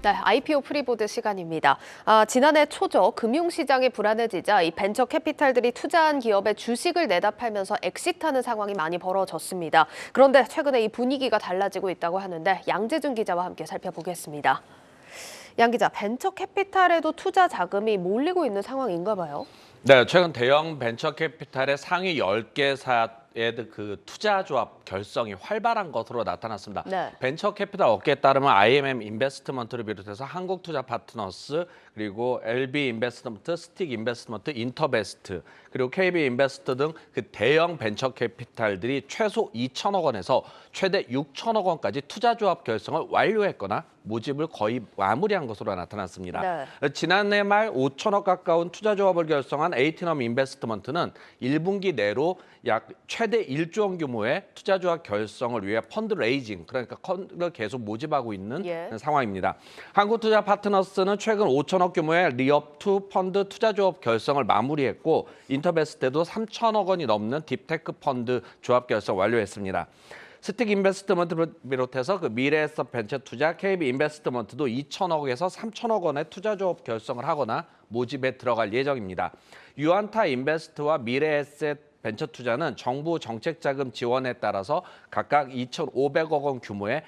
네, IPO 프리보드 시간입니다. 지난해 초죠. 금융시장이 불안해지자 이 벤처 캐피탈들이 투자한 기업의 주식을 내다 팔면서 엑시트하는 상황이 많이 벌어졌습니다. 그런데 최근에 이 분위기가 달라지고 있다고 하는데 양재준 기자와 함께 살펴보겠습니다. 양 기자, 벤처 캐피탈에도 투자 자금이 몰리고 있는 상황인가 봐요. 네, 최근 대형 벤처 캐피탈의 상위 10개사의 그 투자 조합 결성이 활발한 것으로 나타났습니다. 네. 벤처 캐피탈 업계에 따르면 IMM 인베스트먼트를 비롯해서 한국투자 파트너스, 그리고 LB 인베스트먼트, 스틱 인베스트먼트, 인터베스트, 그리고 KB 인베스트 등 그 대형 벤처 캐피탈들이 최소 2천억 원에서 최대 6천억 원까지 투자 조합 결성을 완료했거나 모집을 거의 마무리한 것으로 나타났습니다. 네. 지난해 말 5천억 가까운 투자 조합을 결성한 에이티넘 인베스트먼트는 1분기 내로 약 최대 1조 원 규모의 투자 조합 결성을 위해 펀드 레이징, 그러니까 펀드를 계속 모집하고 있는 상황입니다. 한국투자 파트너스는 최근 5천억 규모의 리업2 펀드 투자 조합 결성을 마무리했고 인터베스트도 3천억 원이 넘는 딥테크 펀드 조합 결성 완료했습니다. 스틱 인베스트먼트를 비롯해서 그 미래에셋 벤처 투자, KB 인베스트먼트도 2천억에서 3천억 원의 투자 조합 결성을 하거나 모집에 들어갈 예정입니다. 유안타 인베스트와 미래에셋 벤처 투자는 정부 정책 자금 지원에 따라서 각각 2,500억 원 규모의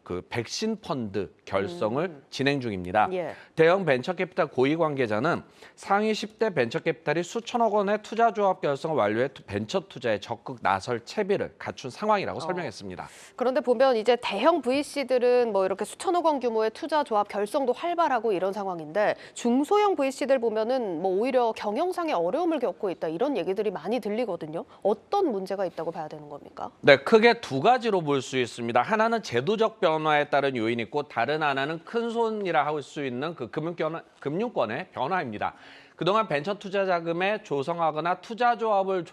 그 백신 펀드 결성을 진행 중입니다. 대형 벤처 캐피탈 고위 관계자는 상위 10대 벤처 캐피탈이 수천억 원의 투자 조합 결성을 완료해 벤처 투자에 적극 나설 채비를 갖춘 상황이라고 설명했습니다. 그런데 보면 이제 대형 VC들은 뭐 이렇게 수천억 원 규모의 투자 조합 결성도 활발하고 이런 상황인데 중소형 VC들 보면은 뭐 오히려 경영상의 어려움을 겪고 있다 이런 얘기들이 많이 들리거든요. 어떤 문제가 있다고 봐야 되는 겁니까? 네, 크게 두 가지로 볼 수 있습니다. 하나는 제도적 변화에 따른 요인이 있고 다른 하나는 큰 손이라 할 수 있는 그 금융권의 변화입니다. 그동안 벤처 투자 자금에 조성하거나 투자 조합을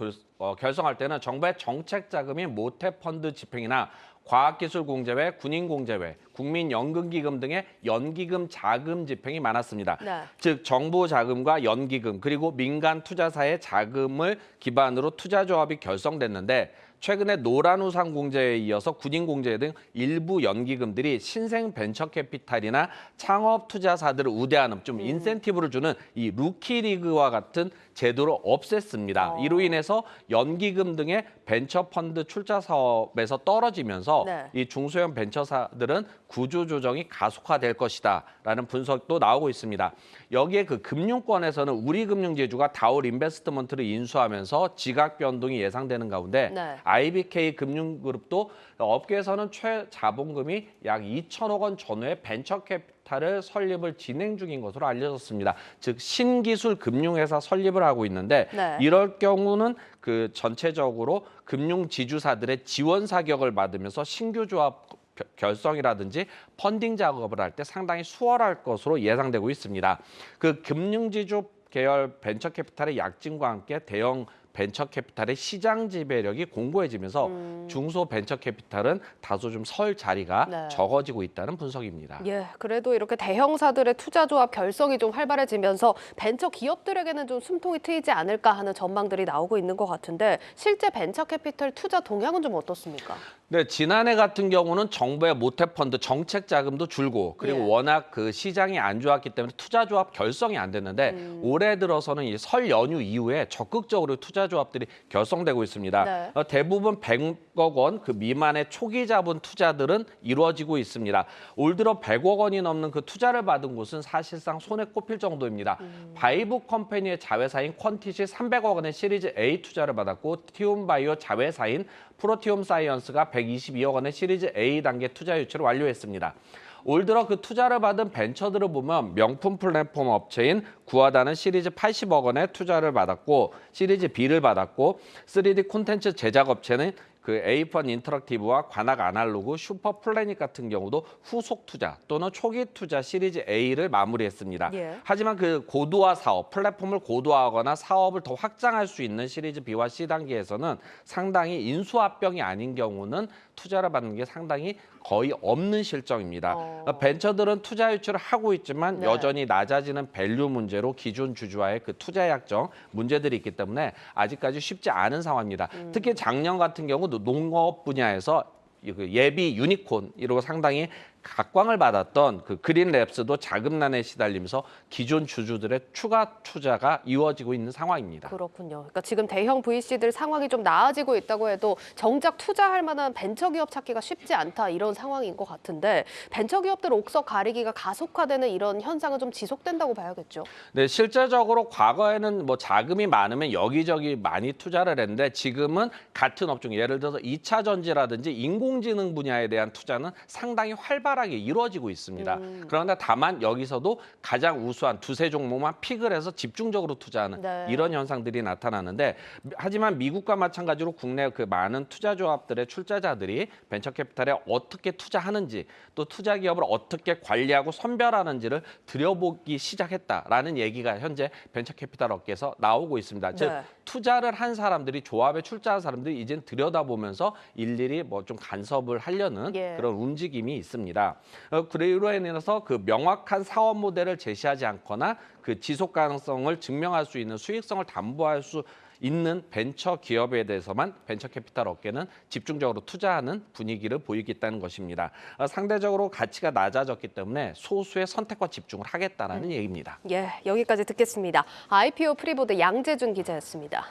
결성할 때는 정부의 정책 자금인 모태 펀드 집행이나 과학기술공제회, 군인공제회, 국민연금기금 등의 연기금 자금 집행이 많았습니다. 네. 즉 정부 자금과 연기금 그리고 민간 투자사의 자금을 기반으로 투자조합이 결성됐는데 최근에 노란우산 공제에 이어서 군인공제 등 일부 연기금들이 신생 벤처캐피탈이나 창업 투자사들을 우대하는 좀 인센티브를 주는 이 루키리그와 같은 제도를 없앴습니다. 이로 인해서 연기금 등의 벤처펀드 출자 사업에서 떨어지면서 네. 이 중소형 벤처사들은 구조조정이 가속화될 것이다라는 분석도 나오고 있습니다. 여기에 그 금융권에서는 우리금융지주가 다올 인베스트먼트를 인수하면서 지각 변동이 예상되는 가운데 네. IBK 금융그룹도 업계에서는 최자본금이 약 2천억 원 전후의 벤처캐피탈을 설립을 진행 중인 것으로 알려졌습니다. 즉 신기술 금융회사 설립을 하고 있는데 네. 이럴 경우는 그 전체적으로 금융지주사들의 지원 사격을 받으면서 신규 조합 결성이라든지 펀딩 작업을 할 때 상당히 수월할 것으로 예상되고 있습니다. 그 금융지주 계열 벤처캐피탈의 약진과 함께 대형 벤처캐피탈의 시장 지배력이 공고해지면서 중소벤처캐피탈은 다소 좀 설 자리가 네. 적어지고 있다는 분석입니다. 예, 그래도 이렇게 대형사들의 투자조합 결성이 좀 활발해지면서 벤처 기업들에게는 좀 숨통이 트이지 않을까 하는 전망들이 나오고 있는 것 같은데 실제 벤처캐피탈 투자 동향은 좀 어떻습니까? 네, 지난해 같은 경우는 정부의 모태펀드 정책 자금도 줄고 그리고 예. 워낙 그 시장이 안 좋았기 때문에 투자조합 결성이 안 됐는데 올해 들어서는 이 설 연휴 이후에 적극적으로 투자조합들이 결성되고 있습니다. 네. 대부분 100억 원 그 미만의 초기 자본 투자들은 이루어지고 있습니다. 올 들어 100억 원이 넘는 그 투자를 받은 곳은 사실상 손에 꼽힐 정도입니다. 바이브 컴퍼니의 자회사인 퀀티시 300억 원의 시리즈 A 투자를 받았고 티움바이오 자회사인 프로티움 사이언스가 122억 원의 시리즈 A 단계 투자 유치를 완료했습니다. 올 들어 그 투자를 받은 벤처들을 보면 명품 플랫폼 업체인 구하다는 시리즈 80억 원의 투자를 받았고 시리즈 B를 받았고 3D 콘텐츠 제작 업체는 그 에이펀 인터랙티브와 관악 아날로그, 슈퍼 플래닛 같은 경우도 후속 투자 또는 초기 투자 시리즈 A를 마무리했습니다. 예. 하지만 그 고도화 사업, 플랫폼을 고도화하거나 사업을 더 확장할 수 있는 시리즈 B와 C 단계에서는 상당히 인수합병이 아닌 경우는 투자를 받는 게 상당히 거의 없는 실정입니다. 벤처들은 투자 유치를 하고 있지만 네. 여전히 낮아지는 밸류 문제로 기존 주주와의 그 투자 약정 문제들이 있기 때문에 아직까지 쉽지 않은 상황입니다. 특히 작년 같은 경우도 농업 분야에서 그 예비 유니콘 이러고 상당히 각광을 받았던 그 그린랩스도 자금난에 시달리면서 기존 주주들의 추가 투자가 이루어지고 있는 상황입니다. 그렇군요. 그러니까 지금 대형 VC들 상황이 좀 나아지고 있다고 해도 정작 투자할 만한 벤처기업 찾기가 쉽지 않다 이런 상황인 것 같은데 벤처기업들 옥석 가리기가 가속화되는 이런 현상은 좀 지속된다고 봐야겠죠. 네, 실제적으로 과거에는 뭐 자금이 많으면 여기저기 많이 투자를 했는데 지금은 같은 업종, 예를 들어서 2차 전지라든지 인공지능 분야에 대한 투자는 상당히 활발하게 이루어지고 있습니다. 그런데 다만 여기서도 가장 우수한 두세 종목만 픽을 해서 집중적으로 투자하는 네. 이런 현상들이 나타나는데 하지만 미국과 마찬가지로 국내 그 많은 투자조합들의 출자자들이 벤처캐피탈에 어떻게 투자하는지 또 투자 기업을 어떻게 관리하고 선별하는지를 들여보기 시작했다라는 얘기가 현재 벤처캐피탈 업계에서 나오고 있습니다. 네. 즉 투자를 한 사람들이 조합에 출자한 사람들이 이젠 들여다보면서 일일이 뭐 좀 간섭을 하려는 예. 그런 움직임이 있습니다. 그로 인해서 그 명확한 사업 모델을 제시하지 않거나 그 지속 가능성을 증명할 수 있는 수익성을 담보할 수 있는 벤처 기업에 대해서만 벤처캐피탈 업계는 집중적으로 투자하는 분위기를 보이겠다는 것입니다. 상대적으로 가치가 낮아졌기 때문에 소수의 선택과 집중을 하겠다라는 얘기입니다. 예, 여기까지 듣겠습니다. IPO 프리보드 양재준 기자였습니다.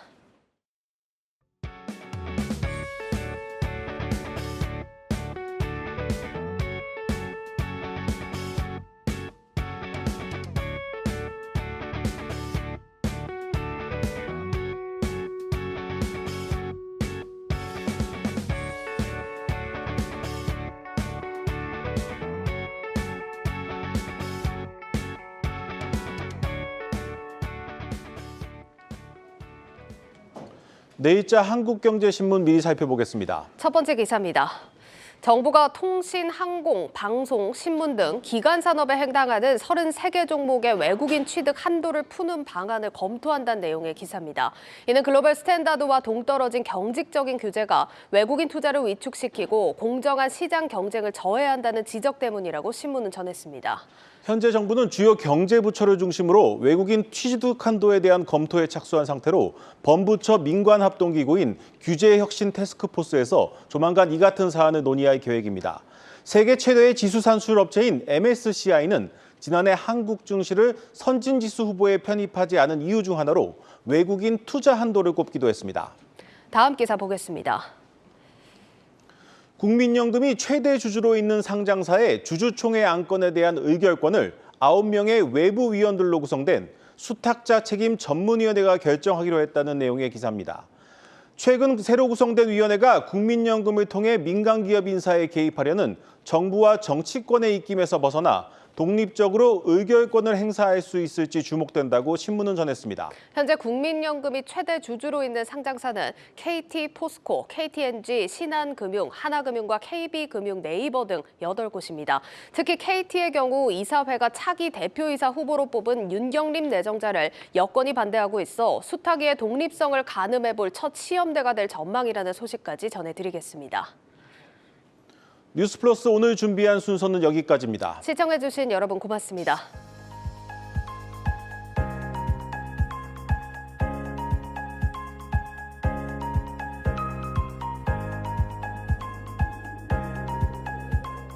내일자 한국경제신문 미리 살펴보겠습니다. 첫 번째 기사입니다. 정부가 통신, 항공, 방송, 신문 등 기간 산업에 해당하는 33개 종목의 외국인 취득 한도를 푸는 방안을 검토한다는 내용의 기사입니다. 이는 글로벌 스탠다드와 동떨어진 경직적인 규제가 외국인 투자를 위축시키고 공정한 시장 경쟁을 저해한다는 지적 때문이라고 신문은 전했습니다. 현재 정부는 주요 경제부처를 중심으로 외국인 취득 한도에 대한 검토에 착수한 상태로 범부처 민관합동기구인 규제혁신 태스크포스에서 조만간 이 같은 사안을 논의할 계획입니다. 세계 최대의 지수 산출 업체인 MSCI는 지난해 한국 증시를 선진지수 후보에 편입하지 않은 이유 중 하나로 외국인 투자 한도를 꼽기도 했습니다. 다음 기사 보겠습니다. 국민연금이 최대 주주로 있는 상장사의 주주총회 안건에 대한 의결권을 9명의 외부 위원들로 구성된 수탁자 책임 전문위원회가 결정하기로 했다는 내용의 기사입니다. 최근 새로 구성된 위원회가 국민연금을 통해 민간기업 인사에 개입하려는 정부와 정치권의 입김에서 벗어나 독립적으로 의결권을 행사할 수 있을지 주목된다고 신문은 전했습니다. 현재 국민연금이 최대 주주로 있는 상장사는 KT, 포스코, KTNG, 신한금융, 하나금융과 KB금융, 네이버 등 8곳입니다. 특히 KT의 경우 이사회가 차기 대표이사 후보로 뽑은 윤경림 내정자를 여권이 반대하고 있어 수탁위의 독립성을 가늠해볼 첫 시험대가 될 전망이라는 소식까지 전해드리겠습니다. 뉴스플러스 오늘 준비한 순서는 여기까지입니다. 시청해주신 여러분 고맙습니다.